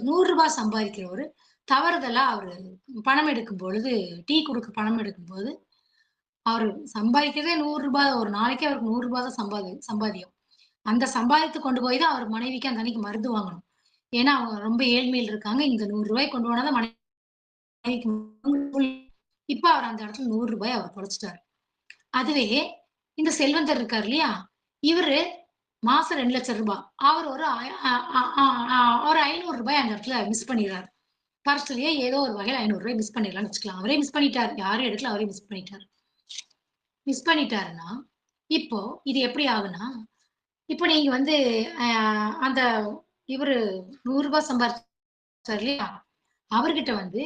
ரூ. 100 சம்பாதிக்கிறவரு தவறுதலா அவரு பணம் எடுக்கும் பொழுது, டீ குடுக்க பணம் எடுக்கும்போது, அவரு சம்பாதிக்கிறதே ரூ. 100 ஒரு நாளைக்கு அவருக்கு ரூ. 100 தான் சம்பாதியம். அந்த சம்பாதித்து கொண்டு போய் தான் அவர் மனைவிக்கு அந்த அன்னைக்கு மருந்து வாங்கணும். ஏன்னா, அவங்க ரொம்ப ஏழ்மையில இருக்காங்க. இந்த ரூ. 100 கொண்டு போனா தான் மனைவிக்கு இப்ப அவர் அந்த இடத்துல ரூ. 100 அவர் தொலைச்சுட்டாரு. அதுவே இந்த செல்வந்தர் இருக்காரு இல்லையா? இவரு மாசம் ரூ. 2,00,000 அவர் ஒரு அ அ அ அ ஒரு ரூ. 500 அந்த இடத்துல மிஸ் பண்ணிடுறாரு. பர்ஸ்லயே ஏதோ ஒரு வகையில ரூ. 500 மிஸ் பண்ணிடலாம்னு வச்சுக்கலாம். அவரே மிஸ் பண்ணிட்டாரு. யாரும் எடுக்கல. அவரே மிஸ் பண்ணிட்டாரு. மிஸ் பண்ணிட்டாருன்னா, இப்போ இது எப்படி ஆகும்னா, இப்போ நீங்க வந்து அ அந்த இவரு ரூ. 100 சம்பாரிச்சாரு இல்லையா? அவர்கிட்ட வந்து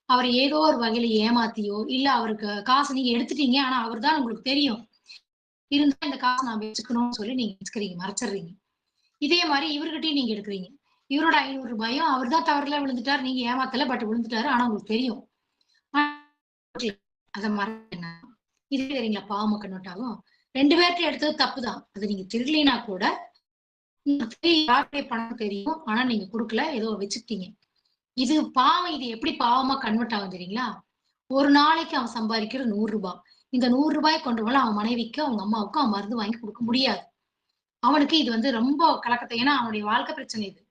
அவர ஏதோ ஒரு வகையில ஏமாத்தியோ, இல்ல அவருக்கு காசு நீங்க எடுத்துட்டீங்க. ஆனா அவர் தான் உங்களுக்கு தெரியும். இருந்தா இந்த காச நான் வச்சுக்கணும்னு சொல்லி நீங்க வச்சுக்கிறீங்க, மறைச்சிடுறீங்க. இதே மாரி இவர்கிட்டயும் நீங்க எடுக்குறீங்க. இவரோட ரூ. 500 அவர் தான் தவறுல விழுந்துட்டாரு. நீங்க ஏமாத்தல. பட் விழுந்துட்டாரு. ஆனா உங்களுக்கு தெரியும். அத மறைக்கணும். இது தெரியுங்களா? பாவமா கன்வெர்ட் ஆகும். 2 பேர்ட்ட எடுத்தது தப்பு தான். அது நீங்க திருடலைன்னா கூட, உங்களுக்கு யாருடைய பணம் தெரியும். ஆனா நீங்க குடுக்கல. ஏதோ வச்சுக்கிட்டீங்க. இது பாவம் இது எப்படி பாவமா கன்வெர்ட் ஆகும் தெரியுங்களா? ஒரு நாளைக்கு அவன் சம்பாதிக்கிறது ரூ. 100 இந்த ரூ. 100 கொண்டு போல அவன் மனைவிக்கு, அவங்க அம்மாவுக்கு அவன் மருந்து வாங்கி குடுக்க முடியாது. அவனுக்கு இது வந்து ரொம்ப கலக்கத்த ஏன்னா அவனுடைய வாழ்க்கை பிரச்சனை இது.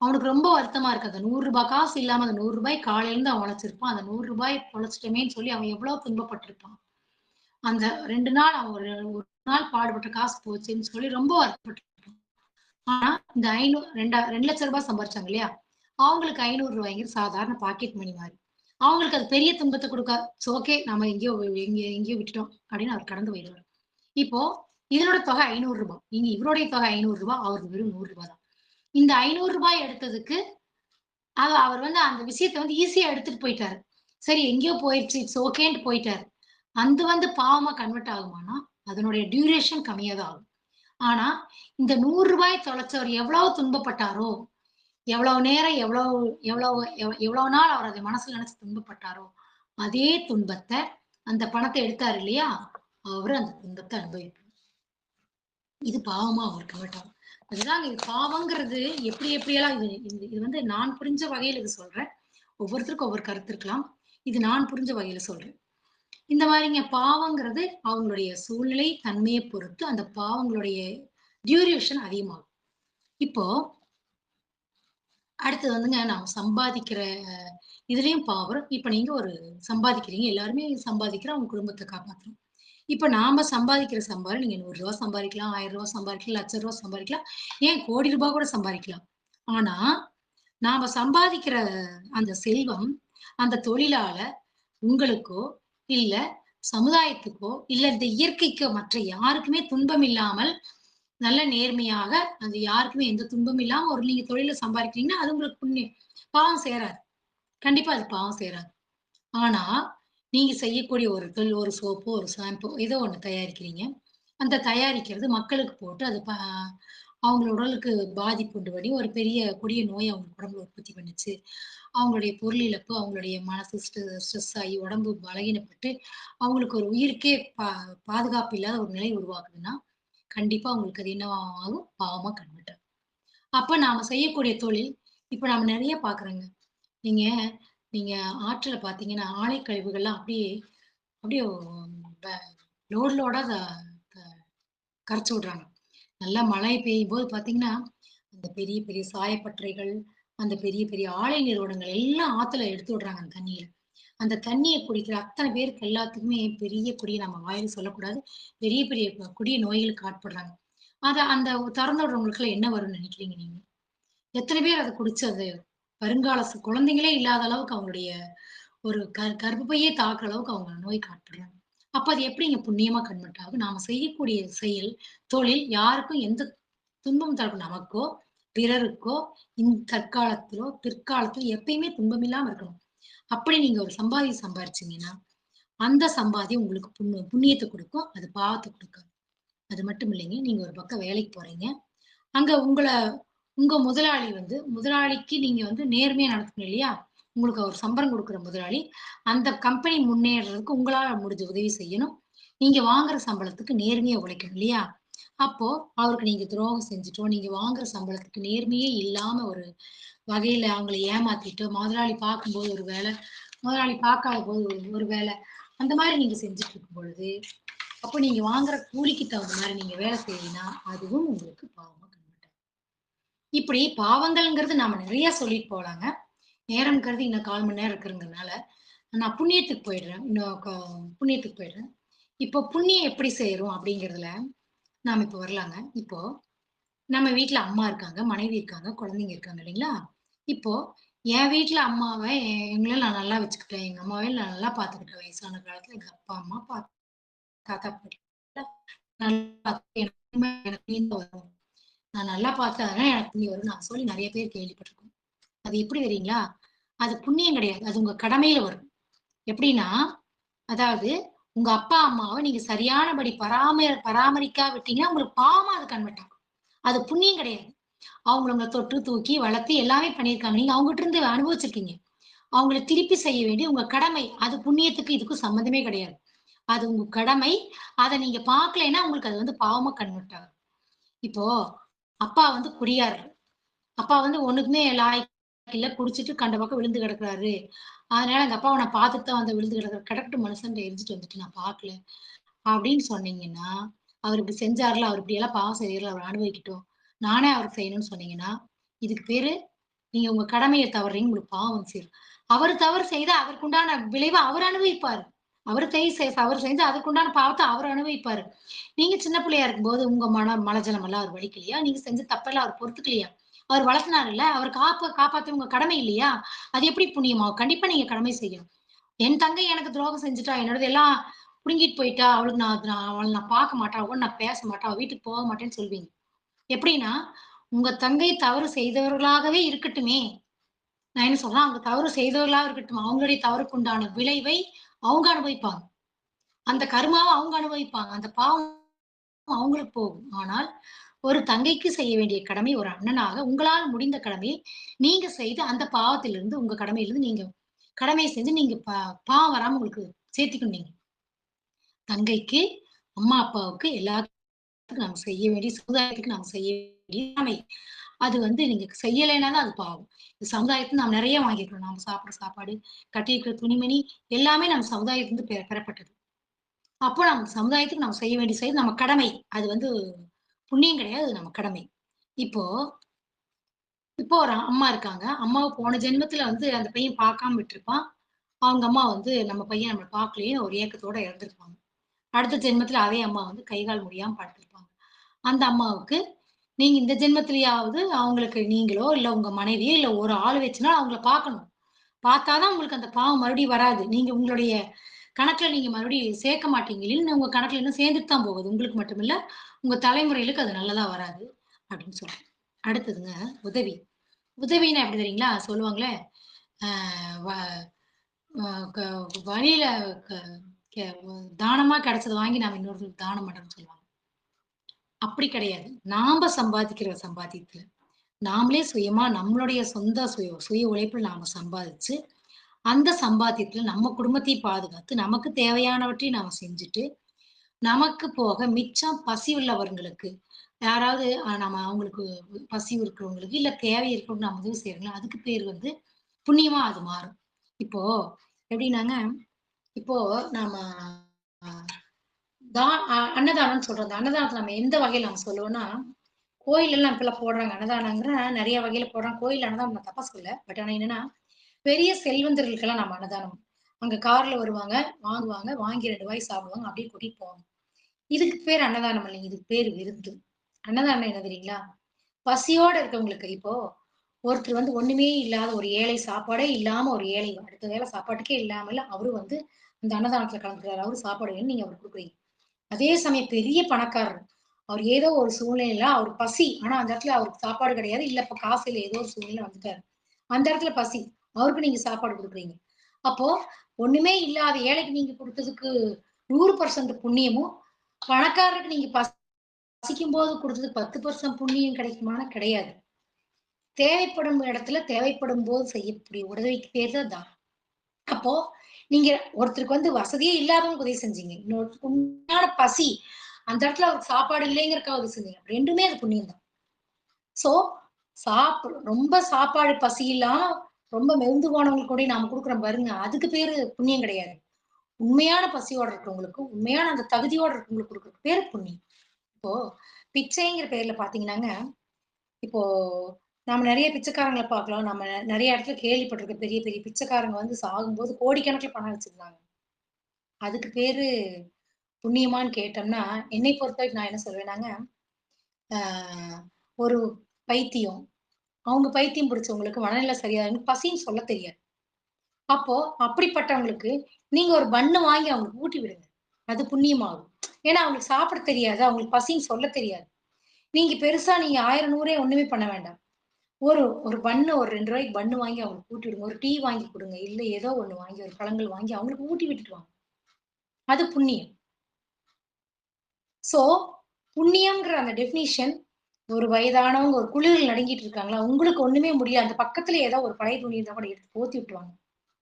அவனுக்கு ரொம்ப வருத்தமா இருக்கு. அந்த ரூ. 100 காசு இல்லாம அந்த ரூ. 100 காலையில இருந்து அவன் உழைச்சிருப்பான். அந்த ரூ. 100 பொழச்சுட்டோமேன்னு சொல்லி அவன் எவ்வளவு துன்பப்பட்டிருப்பான். அந்த 2 நாள் அவன் ஒரு நாள் பாடுபட்ட காசு போச்சேன்னு சொல்லி ரொம்ப வருத்தப்பட்டுருப்பான். ஆனா இந்த 500 2,00,000 சம்பாரிச்சாங்க இல்லையா? அவங்களுக்கு ரூ. 500 சாதாரண பாக்கெட் மணி மாரி. அவங்களுக்கு அது பெரிய துன்பத்த குடுக்காது. It's okay. நம்ம எங்கேயோ விட்டுட்டோம் அப்படின்னு அவர் கடந்து போயிடுவாரு. இப்போ இதனோட தொகை ரூ. 500 நீங்க இவருடைய தொகை ரூ. 500 அவருக்கு வெறும் ரூ. 100 தான். இந்த ரூ. 500 எடுத்ததுக்கு அவர் வந்து அந்த விஷயத்த வந்து ஈஸியா எடுத்துட்டு போயிட்டாரு. சரி எங்கேயோ போயிருச்சு. இட்ஸ் ஓகேன்ட்டு போயிட்டாரு. அது வந்து பாவமா கன்வெர்ட் ஆகுமான்னா, அதனுடைய டியூரேஷன் கம்மியா தான் ஆகும். ஆனா, இந்த ரூ. 100 தொலைச்சவர் எவ்வளவு துன்பப்பட்டாரோ, எவ்வளவு நேரம், எவ்வளவு எவ்வளவு நாள் அவர் அத மனசுல நினைச்சு துன்பப்பட்டாரோ, அதே துன்பத்த அந்த பணத்த எடுத்தாரு இல்லையா? அவரு அந்த துன்பத்த அனுபவிப்பார். இது பாவமா அவருக்கு கன்வெர்ட் ஆகும். அதுதாங்க இது பாவங்கிறது எப்படியெல்லாம் இது வந்து நான் புரிஞ்ச வகையில இது சொல்றேன். ஒவ்வொருத்தருக்கும் ஒவ்வொரு கருத்து இருக்கலாம். இது நான் புரிஞ்ச வகையில சொல்றேன். இந்த மாரிங்க பாவங்கிறது அவங்களுடைய சூழ்நிலை, தன்மைய பொறுத்து அந்த பாவங்களுடைய டியூரேஷன் அதிகமாகும். இப்போ அடுத்தது வந்துங்க நாம் சம்பாதிக்கிற இதுலயும் பாவம். இப்ப நீங்க ஒரு சம்பாதிக்கிறீங்க. எல்லாருமே சம்பாதிக்கிறோம். அவங்க குடும்பத்த காப்பாத்துறோம். இப்ப நாம சம்பாதிக்கிற சம்பாரம் நீங்க ரூ. 100 சம்பாதிக்கலாம், ரூ. 1000 சம்பாதிக்கலாம், ரூ. 1,00,000 சம்பாதிக்கலாம். ஏன் ₹1,00,00,000 கூட சம்பாதிக்கலாம். ஆனா, நாம சம்பாதிக்கிற அந்த செல்வம், அந்த தொழிலால உங்களுக்கோ, இல்ல சமுதாயத்துக்கோ, இல்ல இந்த இயற்கைக்கோ மற்ற யாருக்குமே துன்பம் இல்லாமல், நல்ல நேர்மையாக அது யாருக்குமே எந்த துன்பமும் இல்லாம ஒரு நீங்க தொழில்ல சம்பாதிக்கிறீங்கன்னா, அது உங்களுக்கு புண்ணியம். பாவம் சேராது. கண்டிப்பா அது பாவம் சேராது. ஆனா, நீங்க செய்யக்கூடிய ஒரு தொழில் ஒரு சோப்போ, ஒரு ஷாம்போ ஏதோ ஒண்ணு தயாரிக்கிறீங்க. அந்த தயாரிக்கிறது மக்களுக்கு போட்டு அது அவங்களோட உடலுக்கு பாதிப்பு உண்டு பண்ணி ஒரு பெரிய கொடிய நோய அவங்க உடம்புல உற்பத்தி பண்ணுச்சு. அவங்களுடைய பொருள் இழப்பு, அவங்களுடைய மனசு ஸ்ட்ரெஸ் ஆகி உடம்பு பலகீனப்பட்டு, அவங்களுக்கு ஒரு உயிருக்கே பாதுகாப்பு இல்லாத ஒரு நிலை உருவாக்குதுன்னா, கண்டிப்பா அவங்களுக்கு அது என்னவா ஆகும்? பாவமா கன்வெர்ட் ஆகும். அப்ப நாம செய்யக்கூடிய தொழில் இப்ப நாம நெறைய பார்க்குறோங்க. நீங்க நீங்க ஆற்றுல பார்த்தீங்கன்னா, ஆலை கழிவுகள்லாம் அப்படியே அப்படியே ப லோடா க கரைச்சு விடுறாங்க. நல்லா மழை பெய்யும்போது பார்த்தீங்கன்னா, அந்த பெரிய பெரிய சாயப்பட்டறைகள், அந்த பெரிய பெரிய ஆலை நிறுவனங்கள் எல்லாம் ஆத்துல எடுத்து விடுறாங்க அந்த தண்ணீய. அந்த தண்ணீய குடிக்கிற அத்தன பேருக்கு எல்லாத்துக்குமே பெரிய கொடிய நம்ம வாயில சொல்லக்கூடாது. பெரிய பெரிய கொடிய நோய்களுக்கு ஆட்படுறாங்க. அந்த தொறந்து விடுறவங்களுக்குலாம் என்ன வரும்னு நினைக்கிறீங்க நீங்க? எத்தன பேர் அத குடிச்சு அது வருங்கால குழந்தைங்களே இல்லாத அளவுக்கு அவங்களுடைய ஒரு கர்ப்பப்பையே தாக்குற அளவுக்கு அவங்க நோய்க்கு ஆட்படுறாங்க. அப்ப அது எப்படிங்க புண்ணியமா கன்வெர்ட் ஆகும்? நாம செய்யக்கூடிய செயல், தொழில் யாருக்கும் எந்த துன்பம் தரக்கூடாது. நமக்கோ, பிறருக்கோ தற்காலத்திலோ, பிற்காலத்திலோ எப்பயுமே துன்பம் இல்லாம இருக்கணும். அப்படி நீங்க ஒரு சம்பாதிச்சீங்கன்னா, அந்த சம்பாத்தியம் உங்களுக்கு புண்ணியத்த குடுக்கும். அது பாவத்த குடுக்காது. அது மட்டும் இல்லைங்க, நீங்க ஒரு பக்கம் வேலைக்கு போறீங்க. அங்க உங்க முதலாளி முதலாளிக்கு நீங்க நேர்மையா நடத்தணும் இல்லையா? உங்களுக்கு அவர் சம்பளம் குடுக்குற முதலாளி, அந்த கம்பெனி முன்னேறுறதுக்கு உங்களால முடிஞ்ச உதவி செய்யணும். நீங்க வாங்குற சம்பளத்துக்கு நேர்மையா உழைக்கணும் இல்லையா? அப்போ அவருக்கு நீங்க துரோகம் செஞ்சுட்டோ, நீங்க வாங்குற சம்பளத்துக்கு நேர்மையே இல்லாம ஒரு வகையில அவங்கள ஏமாத்திட்டோ, முதலாளி பார்க்கும்போது ஒரு வேல, முதலாளி பார்க்காத போது ஒரு வேல, அந்த மாரி நீங்க செஞ்சுட்டு இருக்கும் பொழுது, அப்போ நீங்க வாங்குற கூலிக்கு தகுந்த மாரி நீங்க வேலை செய்யலைன்னா, அதுவும் உங்களுக்கு பாவமா கன்வெர்ட் ஆகும். இப்படி பாவங்கள்ங்கிறது நாம நெறைய சொல்லிட்டு போலாங்க. நேரம் கருதி இன்னும் 1/4 மணி நேரம் இருக்குங்கிறனால, நான் புண்ணியத்துக்கு போயிடுறேன். புண்ணியத்துக்கு போயிடுறேன். இப்போ புண்ணியம் எப்படி சேரும் அப்படிங்கிறதுல நாம இப்ப வரலாங்க. இப்போ நம்ம வீட்ல அம்மா இருக்காங்க, மனைவி இருக்காங்க, குழந்தைங்க இருக்காங்க இல்லைங்களா? இப்போ என் வீட்ல அம்மாவ எங்கள நான் நல்லா வச்சுக்கிட்டேன். எங்க அம்மாவ நான் நல்லா பார்த்துக்கிட்டேன். வயசான காலத்துல எங்க அப்பா, அம்மா, தாத்தா, பாட்டி நல்லா பார்த்து எனக்கு புண்ணியம் வரும். நான் நல்லா பார்த்தா தான் எனக்கு புண்ணியம் வரும்ன்னு நான் சொல்லி நெறைய பேர் கேள்விப்பட்டுருக்கோம். அது எப்படி தெரியுங்களா? அது புண்ணியம் கிடையாது. அது உங்க கடமையில வரும். எப்படின்னா, அதாவது உங்க அப்பா, அம்மாவ நீங்க சரியானபடி பராமரிக்காவிட்டீங்கன்னா, உங்களுக்கு பாவமா அது கன்வெர்ட் ஆகும். அது புண்ணியம் கிடையாது. அவங்கள உங்கள தொட்டு, தூக்கி, வளர்த்து எல்லாமே பண்ணியிருக்காங்க. நீங்க அவங்ககிட்ட இருந்து அனுபவிச்சிருக்கீங்க. அவங்கள திருப்பி செய்ய வேண்டிய உங்க கடமை. அது புண்ணியத்துக்கும் இதுக்கும் சம்மந்தமே கிடையாது. அது உங்க கடமை. அத நீங்க பார்க்கலைன்னா, உங்களுக்கு அது பாவமா கன்வெர்ட் ஆகும். இப்போ அப்பா குடியாரர். அப்பா ஒண்ணுக்குமே லாயக்கு இல்ல. குடிச்சிட்டு கண்ட பக்கம் விழுந்து கிடக்குறாரு. அதனால எங்க அப்பாவ நான் பார்த்துட்டு தான் விழுந்து கிடக்குறாரு. கிடக்கட்டும் மனுஷன்ட்டு எரிஞ்சுட்டு வந்துட்டு நான் பார்க்கல. அப்படின்னு சொன்னீங்கன்னா, அவரு இப்படி செஞ்சார்ல, அவரு இப்படியெல்லாம் பாவம் செய்யறல, அவர் அனுபவிக்கட்டும். நானே அவருக்கு செய்யணும்னு சொன்னீங்கன்னா, இதுக்கு பேரு நீங்க உங்க கடமைய தவறீங்க. உங்களுக்கு பாவம் சேரும். அவரு தவறு செய்தா அதற்குண்டான விளைவ அவரு அனுபவிப்பாரு. அவரு செஞ்சு அதற்குண்டான பாவத்த அவரு அனுபவிப்பாரு. நீங்க சின்ன பிள்ளையா இருக்கும்போது உங்க மலஜலம் எல்லாம் அவர் வலிக்கலையா? நீங்க செஞ்ச தப்பெல்லாம் அவர் பொறுத்துக்கலையா? அவர் வளர்த்துனாருல்ல, அவர் காப்பாத்த உங்க கடமை இல்லையா? அது எப்படி புண்ணியமாகும்? கண்டிப்பா நீங்க கடமை செய்யணும். என் தங்கை எனக்கு துரோகம் செஞ்சுட்டா, என்னோடது எல்லாம் புடுங்கிட்டு போயிட்டா, அவளுக்கு நான் அவள நான் பார்க்க மாட்டேன், அவளோட நான் பேச மாட்டேன், அவ வீட்டுக்கு போக மாட்டேன்னு சொல்வீங்க. எப்படின்னா, உங்க தங்கை தவறு செய்தவர்களாகவே இருக்கட்டுமே! நான் என்ன சொல்றேன், அவங்க தவறு செய்தவர்களா இருக்கட்டும். அவங்களுடைய தவறுக்கு உண்டான விளைவை அவங்க அனுபவிப்பாங்க. அந்த கர்மாவ அவங்க அனுபவிப்பாங்க. அந்த பாவம் அவங்களுக்கு போகும். ஆனால், ஒரு தங்கைக்கு செய்ய வேண்டிய கடமை ஒரு அண்ணனாக உங்களால் முடிந்த கடமையை நீங்க செய்து அந்த பாவத்திலிருந்து உங்க கடமையிலிருந்து நீங்க கடமைய செஞ்சு நீங்க பாவம் வராம உங்களுக்கு சேர்த்துக்கணும் நீங்க. தங்கைக்கு, அம்மா, அப்பாவுக்கு எல்லாத்துக்கும் நாம செய்ய வேண்டிய சமுதாயத்துக்கு நாம செய்ய வேண்டிய கடமை. அது நீங்க செய்யலைன்னா தான் அது பாவம். இந்த சமுதாயத்துல நாம் நெறைய வாங்கியிருக்கிறோம். நாம சாப்பிடுற சாப்பாடு, கட்டியிருக்கிற துணிமணி எல்லாமே நம்ம சமுதாயத்திலிருந்து பெறப்பட்டது. அப்போ நம்ம சமுதாயத்துக்கு நம்ம செய்ய வேண்டிய நம்ம கடமை. அது புண்ணியம் கிடையாது. அது நம்ம கடமை. இப்போ இப்போ ஒரு அம்மா இருக்காங்க. அம்மாவ போன ஜென்மத்துல அந்த பையன் பார்க்காம விட்டுருப்பான். அவங்க அம்மா நம்ம பையன் நம்மள பார்க்கலையேன்னு ஒரு ஏக்கத்தோட இறந்திருப்பாங்க. அடுத்த ஜென்மத்துல அதே அம்மா கை, கால் முடியாம படுத்திருப்பாங்க. அந்த அம்மாவுக்கு நீங்க இந்த ஜென்மத்திலயாவது அவங்களுக்கு நீங்களோ, இல்ல உங்க மனைவியோ, இல்ல ஒரு ஆள் வச்சுனா அவங்கள பார்க்கணும். பார்த்தா தான் உங்களுக்கு அந்த பாவம் மறுபடியும் வராது. நீங்க உங்களுடைய கணக்குல நீங்க மறுபடியும் சேர்க்க மாட்டீங்க. இல்லைன்னு உங்க கணக்குல இன்னும் சேர்ந்துட்டு தான் போகுது. உங்களுக்கு மட்டும் இல்ல, உங்க தலைமுறைகளுக்கு அது நல்லதா வராது. அப்படின்னு சொல்றேன். அடுத்ததுங்க உதவி. உதவின்னா எப்படி தெரியுங்களா? சொல்லுவாங்களே, அ வ அ க வழியில க கெ தானமா கிடைச்சத வாங்கி நாம இன்னொருத்தருக்கு தானம் பண்றோம்ன்னு சொல்லுவாங்க. அப்படி கிடையாது. நாம சம்பாதிக்கிற சம்பாத்தியத்துல, நாமளே சுயமா நம்மளுடைய சொந்த சுய உழைப்பில நாம சம்பாதிச்சு, அந்த சம்பாத்தியத்துல நம்ம குடும்பத்தையும் பாதுகாத்து, நமக்கு தேவையானவற்றையும் நாம செஞ்சுட்டு, நமக்கு போக மிச்சம் பசி உள்ளவர்களுக்கு, யாராவது நம்ம அவங்களுக்கு பசி இருக்கிறவங்களுக்கு, இல்ல தேவை இருக்கிறவங்களுக்கு நம்ம உதவி செய்றோம்ல, அதுக்கு பேர் புண்ணியமா அது மாறும். இப்போ எப்படின்னாங்க, இப்போ நாம அ தா அ அன்னதானம்னு சொல்றோம். அந்த அன்னதானத்த நம்ம எந்த வகையில நம்ம சொல்லுவோம்னா, கோயில்லலாம் இப்பலாம் போடுறாங்க. அன்னதானங்கிற நெறைய வகையில போடுறாங்க. கோயில் அன்னதானம் நான் தப்பா சொல்லல. பட் ஆனா என்னன்னா, பெரிய செல்வந்தர்களுக்கெல்லாம் நம்ம அன்னதானம். அங்க கார்ல வருவாங்க, வாங்குவாங்க, வாங்கி 2 வாய் சாப்பிடுவாங்க. அப்படியே கூட்டிட்டு போவாங்க. இதுக்கு பேர் அன்னதானம் இல்லைங்க. இதுக்கு பேர் விருந்து. அன்னதானம் என்ன தெரியுங்களா? பசியோட இருக்கவங்களுக்கு இப்போ ஒருத்தர் ஒண்ணுமே இல்லாத ஒரு ஏழை சாப்பாடே இல்லாம ஒரு ஏழை அடுத்த வேளை சாப்பாட்டுக்கே இல்லாமல அவரு அந்த அன்னதானத்துல கலந்துக்கிறாரு. அவரு சாப்பாடு வேணும்னு நீங்க அவருக்கு குடுக்குறீங்க. அதே சமயம் பெரிய பணக்காரர். அவர் ஏதோ ஒரு சூழ்நிலையில அவருக்கு பசி. ஆனா அந்த இடத்துல அவருக்கு சாப்பாடு கிடையாது. இல்ல இப்ப காசு இல்ல. ஏதோ ஒரு சூழ்நிலையில வந்துட்டாரு. அந்த இடத்துல பசி. அவருக்கு நீங்க சாப்பாடு குடுக்குறீங்க. அப்போ ஒண்ணுமே இல்லாத ஏழைக்கு நீங்க குடுத்ததுக்கு 100% புண்ணியமும், பணக்காரருக்கு நீங்க பசிக்கும் போது கொடுத்தது 10% புண்ணியம் கிடைக்குமானா கிடையாது. தேவைப்படும் இடத்துல தேவைப்படும் போது செய்யக்கூடிய உதவிக்கு பேர் தான் தானம். அப்போ நீங்க ஒருத்தருக்கு வந்து வசதியே இல்லாதவங்களுக்கு உதவி செஞ்சீங்க. இன்னொருத்தருக்கு உண்மையான பசி அந்த இடத்துல அவருக்கு சாப்பாடு இல்லைங்கிறதுக்காக உதவி செஞ்சீங்க. ரெண்டுமே அது புண்ணியம் தான். சோ ரொம்ப சாப்பாடு பசி இல்லாம ரொம்ப மெலிந்து போனவங்களுக்கு கூட நாம குடுக்குறோம் பாருங்க, அதுக்கு பேரு புண்ணியம் கிடையாது. உண்மையான பசியோட இருக்கிறவங்களுக்கு, உண்மையான அந்த தகுதியோட இருக்கிறவங்களுக்கு குடுக்குறதுக்கு பேரு புண்ணியம். இப்போ பிச்சைங்கிற பேர்ல பாத்தீங்கன்னாங்க, இப்போ நாம நெறைய பிச்சைக்காரங்கள பார்க்கலாம். நம்ம நெறைய இடத்துல கேள்விப்பட்டிருக்கோம். பெரிய பெரிய பிச்சைக்காரங்க வந்து சாகும்போது கோடிக்கணக்குல பணம் வச்சிருந்தாங்க. அதுக்கு பேரு புண்ணியமான்னு கேட்டோம்னா, என்னை பொறுத்தவரைக்கும் நான் என்ன சொல்வேன்னாங்க, ஆ ஒரு பைத்தியம். அவங்க பைத்தியம் பிடிச்சவங்களுக்கு மனநிலை சரியாகுன்னு பசின்னு சொல்ல தெரியாது. அப்போ அப்படிப்பட்டவங்களுக்கு நீங்க ஒரு பன்னு வாங்கி அவங்களுக்கு ஊட்டி விடுங்க. அது புண்ணியமாகும். ஏன்னா அவங்களுக்கு சாப்பிட தெரியாது. அவங்களுக்கு பசின்னு சொல்ல தெரியாது. நீங்க பெருசா நீங்க 1000, 100 ஒண்ணுமே பண்ண வேண்டாம். ஒரு ஒரு பன்னு ஒரு ரூ. 2 பன்னு வாங்கி அவங்களுக்கு ஊட்டி விடுங்க. ஒரு டீ வாங்கி குடுங்க. இல்ல ஏதோ ஒண்ணு வாங்கி ஒரு பழங்கள் வாங்கி அவங்களுக்கு ஊட்டி விட்டுட்டு வாங்க. அது புண்ணியம். சோ, புண்ணியம்ங்கிற அந்த டெஃபினிஷன் ஒரு வயதானவங்க ஒரு குளிரில் நடுங்கிட்டு இருக்காங்களா, உங்களுக்கு ஒண்ணுமே முடியல. அந்த பக்கத்துல ஏதோ ஒரு பழைய துணி இருந்தா கூட எடுத்து போத்தி விட்டுருவாங்க.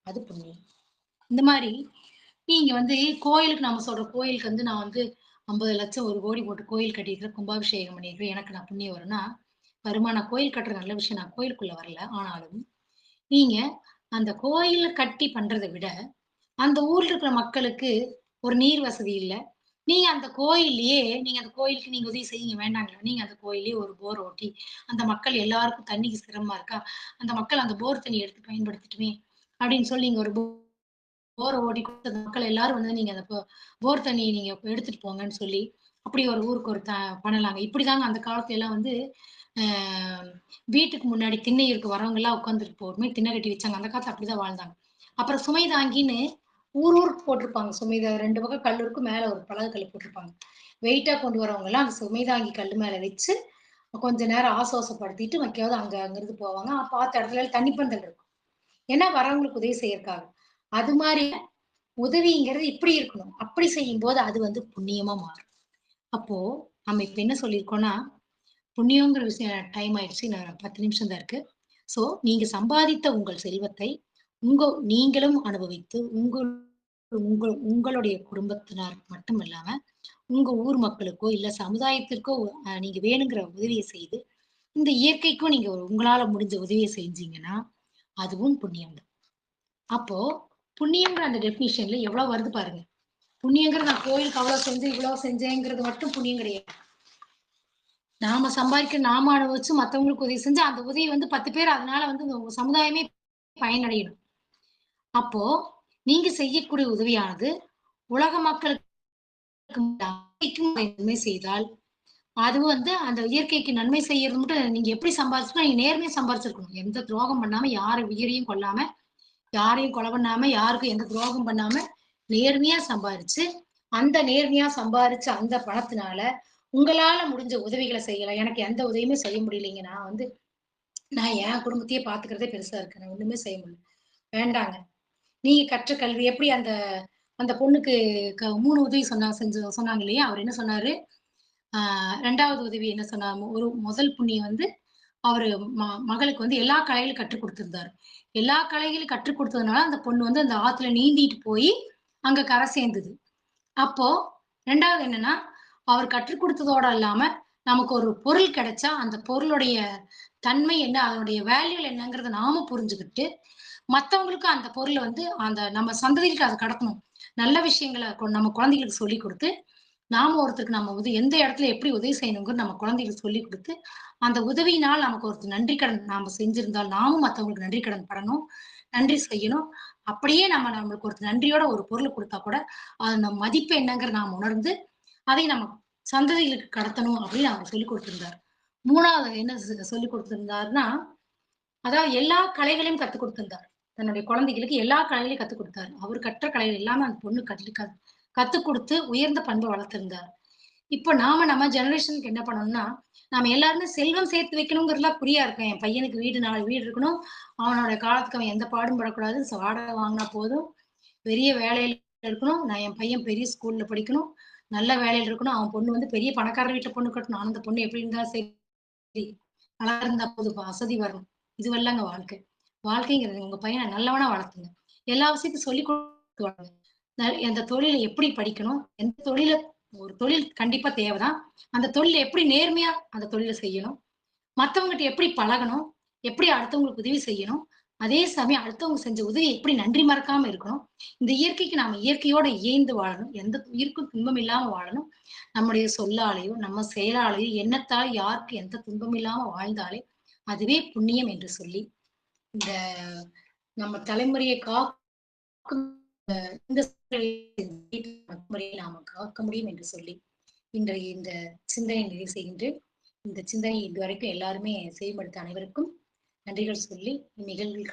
அது புண்ணியம். இந்த மாரி நீங்க வந்து கோயிலுக்கு நம்ம சொல்றோம். கோயிலுக்கு வந்து நான் வந்து 50,00,000 1,00,00,000 போட்டு கோயில் கட்டியிருக்கிறேன். கும்பாபிஷேகம் பண்ணியிருக்கிறேன். எனக்கு நான் புண்ணியம் வரும்னா, வருமா? நான் கோயில் கட்டுறது நல்ல விஷயம். நான் கோயிலுக்குள்ள வரல. ஆனாலும், நீங்க அந்த கோயில கட்டி பண்றத விட, அந்த ஊர்ல இருக்கிற மக்களுக்கு ஒரு நீர் வசதி இல்ல. நீங்க அந்த கோயில்லயே நீங்க அந்த கோயிலுக்கு நீங்க உதவி செய்யுங்க வேண்டாங்களா? நீங்க அந்த கோயில்லயே ஒரு போர் ஓட்டி, அந்த மக்கள் எல்லாருக்கும் தண்ணிக்கு சிரமமா இருக்கா? அந்த மக்கள் அந்த போர் தண்ணீய எடுத்து பயன்படுத்தட்டுமே! அப்படின்னு சொல்லி நீங்க ஒரு போர ஓட்டி குடுத்து அந்த மக்கள் எல்லாரும் வந்து நீங்க அந்த போர் தண்ணிய நீங்க எடுத்துட்டு போங்கன்னு சொல்லி, அப்படி ஒரு ஊருக்கு ஒரு பண்ணலாங்க. இப்படிதாங்க அந்த காலத்துல எல்லாம் வந்து அ வீட்டுக்கு முன்னாடி திண்ணையூருக்கு வரவங்கலாம் உட்கார்ந்துட்டு போறமே திண்ணை கட்டி வச்சாங்க. அந்த காலத்துல அப்படிதான் வாழ்ந்தாங்க. அப்புறம் சுமை தாங்கின்னு ஊருக்கு போட்டிருப்பாங்க. சுமை 2 பக்கம் கல் இருக்கும். மேல ஒரு பலகை கல்லு போட்டிருப்பாங்க. வெயிட்டா கொண்டு வரவங்கலாம் அந்த சுமை தாங்கி கல்லு மேல வச்சு, கொஞ்ச நேரம் ஆசுவாசப்படுத்திட்டு மக்கையாவது அங்கிருந்து போவாங்க. பார்த்த இடத்துல தண்ணி பந்தல் இருக்கும். ஏன்னா வரவங்களுக்கு உதவி செய்யறதுக்காக. அது மாரி உதவிங்கிறது இப்படி இருக்கணும். அப்படி செய்யும்போது அது வந்து புண்ணியமா மாறும். அப்போ நம்ம இப்ப என்ன சொல்லியிருக்கோம்னா, புண்ணியங்கிற விஷயம் டைம் ஆயிடுச்சு. நான் 10 நிமிஷம் தான் இருக்கு. சோ நீங்க சம்பாதித்த உங்கள் செல்வத்தை நீங்களும் அனுபவித்து, உங்களுடைய குடும்பத்தினர் மட்டும் இல்லாம, உங்க ஊர் மக்களுக்கோ, இல்ல சமுதாயத்திற்கோ நீங்க வேணுங்கிற உதவிய செய்து, இந்த இயற்கைக்கும் நீங்க உங்களால முடிஞ்ச உதவிய செஞ்சீங்கன்னா, அதுவும் புண்ணியம் தான். அப்போ புண்ணியம்ங்கிற அந்த டெஃபினிஷன்ல எவ்வளவு வருது பாருங்க. புண்ணியங்கிறது நான் கோயிலுக்கு அவ்வளவு செஞ்சேன், இவ்வளவு செஞ்சேங்கிறது மட்டும் புண்ணியம் கிடையாது. நாம சம்பாதிக்க நாம அனுபவிச்சு மத்தவங்களுக்கு உதவி செஞ்சு, அந்த உதவி வந்து 10 பேர் அதனால வந்து இந்த சமுதாயமே பயனடையணும். அப்போ நீங்க செய்யக்கூடிய உதவியானது உலக மக்களுக்கு நன்மை செய்தால், அது வந்து அந்த இயற்கைக்கு நன்மை செய்யறது மட்டும் நீங்க எப்படி சம்பாதிச்சுனா, நீங்க நேர்மையா சம்பாதிச்சிருக்கணும். எந்த துரோகம் பண்ணாம, யார் உயிரையும் கொல்லாம, யாரையும் கொலை பண்ணாம, யாருக்கும் எந்த துரோகம் பண்ணாம, நேர்மையா சம்பாரிச்சு, அந்த நேர்மையா சம்பாரிச்ச அந்த பணத்தினால, உங்களால முடிஞ்ச உதவிகள செய்யலாம். எனக்கு எந்த உதவியுமே செய்ய முடியலைங்க. நான் என் குடும்பத்தையே பார்த்துக்கிறதே பெருசா இருக்கு. நான் ஒண்ணுமே செய்ய முடியல. வேண்டாங்க. நீங்க கற்ற கல்வி எப்படி அந்த அந்த பொண்ணுக்கு 3 உதவி சொன்னாங்க இல்லையா? அவரு என்ன சொன்னாரு? ஆ 2வது உதவி என்ன சொன்னாங்க? முதல் புண்ணியம் வந்து அவரு மகளுக்கு வந்து எல்லா கலைகளும் கற்றுக் குடுத்திருந்தாரு. எல்லா கலைகளும் கற்றுக் குடுத்ததுனால, அந்த பொண்ணு வந்து அந்த ஆத்துல நீந்திட்டு போயி, அங்க கரை சேர்ந்தது. அப்போ 2வது என்னன்னா, அவர் கற்றுக் குடுத்ததோட இல்லாம, நமக்கு ஒரு பொருள் கிடைச்சா, அந்த பொருளுடைய தன்மை என்ன? அதனுடைய வேல்யூ என்னங்கிறத நாம புரிஞ்சுகிட்டு, மத்தவங்களுக்கு அந்த பொருள வந்து அந்த நம்ம சந்ததிக்கு அத கடத்தணும். நல்ல விஷயங்கள நம்ம குழந்தைகளுக்கு சொல்லிக் குடுத்து, நாம ஒருத்தருக்கு நம்ம எந்த இடத்துல எப்படி உதவி செய்யணுங்கிறது நம்ம குழந்தைகளுக்கு சொல்லிக் குடுத்து, அந்த உதவியினால் நமக்கு ஒருத்தர் நன்றி கடன் நாம செஞ்சிருந்தால், நாமும் மத்தவங்களுக்கு நன்றி கடன் படணும். நன்றி செய்யணும். அப்படியே நம்மளுக்கு ஒருத்தர் நன்றியோட ஒரு பொருள் குடுத்தா கூட, அதோட மதிப்பு என்னங்கிறத நாம உணர்ந்து, அதை நம்ம சந்ததிகளுக்கு கடத்தணும் அப்படின்னு அவர் சொல்லிக் குடுத்திருந்தார். 3வது என்ன சொல்லிக் குடுத்திருந்தாருன்னா, அதாவது எல்லா கலைகளையும் கத்துக் குடுத்திருந்தார். தன்னுடைய குழந்தைகளுக்கு எல்லா கலைகளையும் கத்துக் குடுத்தாரு. அவர் கற்ற கலைகள் எல்லாமே அந்த பொண்ணு கத்துக் குடுத்து உயர்ந்த பண்பை வளர்த்திருந்தார். இப்ப நம்ம ஜெனரேஷனுக்கு என்ன பண்ணணும்னா, நாம எல்லாருமே செல்வம் சேர்த்து வைக்கணுங்கிறதுலாம் குறியா இருக்கேன். என் பையனுக்கு 4 வீடு இருக்கணும். அவனோட காலத்துக்கு அவன் எந்த பாடும் படக்கூடாது. வாடகை வாங்குனா போதும். பெரிய வேலையில இருக்கணும். நான் என் பையன் பெரிய ஸ்கூல்ல படிக்கணும். நல்ல வேலையில இருக்கணும். அவன் பொண்ணு வந்து பெரிய பணக்காரர் வீட்டுல பொண்ணு கட்டணும். ஆனா அந்த பொண்ணு எப்படி இருந்தா சரி, நல்லா இருந்தா போதும், வசதி வரணும். இதுவல்லங்க வாழ்க்கை. வாழ்க்கைங்கிறது உங்க பையன நல்லவனா வளர்த்துங்க. எல்லா விஷயத்தையும் சொல்லிக் குடுத்து வளருங்க. எந்த தொழில எப்படி படிக்கணும்? எந்த தொழில ஒரு தொழில் கண்டிப்பா தேவைதான். அந்த தொழில எப்படி நேர்மையா அந்த தொழில செய்யணும்? மத்தவங்கட்ட எப்படி பழகணும்? எப்படி அடுத்தவங்களுக்கு உதவி செய்யணும்? அதே சமயம் அடுத்தவங்க செஞ்ச உதவிய எப்படி நன்றி மறக்காம இருக்கணும்? இந்த இயற்கைக்கு நாம இயற்கையோட இயைந்து வாழணும். எந்த உயிருக்கும் துன்பம் இல்லாம வாழணும். நம்முடைய சொல்லாலேயோ, நம்ம செயலாலேயோ, எண்ணத்தால் யாருக்கு எந்த துன்பம் இல்லாம வாழ்ந்தாலே, அதுவே புண்ணியம் என்று சொல்லி, இந்த நம்ம தலைமுறையை காக்கும் இந்த முறையை நாம காக்க முடியும் என்று சொல்லி, இன்றைய இந்த சிந்தனை நிறைவு செய்கின்றேன். இந்த சிந்தனை இதுவரைக்கும் எல்லாருமே செயல்படுத்த அனைவருக்கும் நன்றிகள் சொல்லி இந்நிகழ்வில்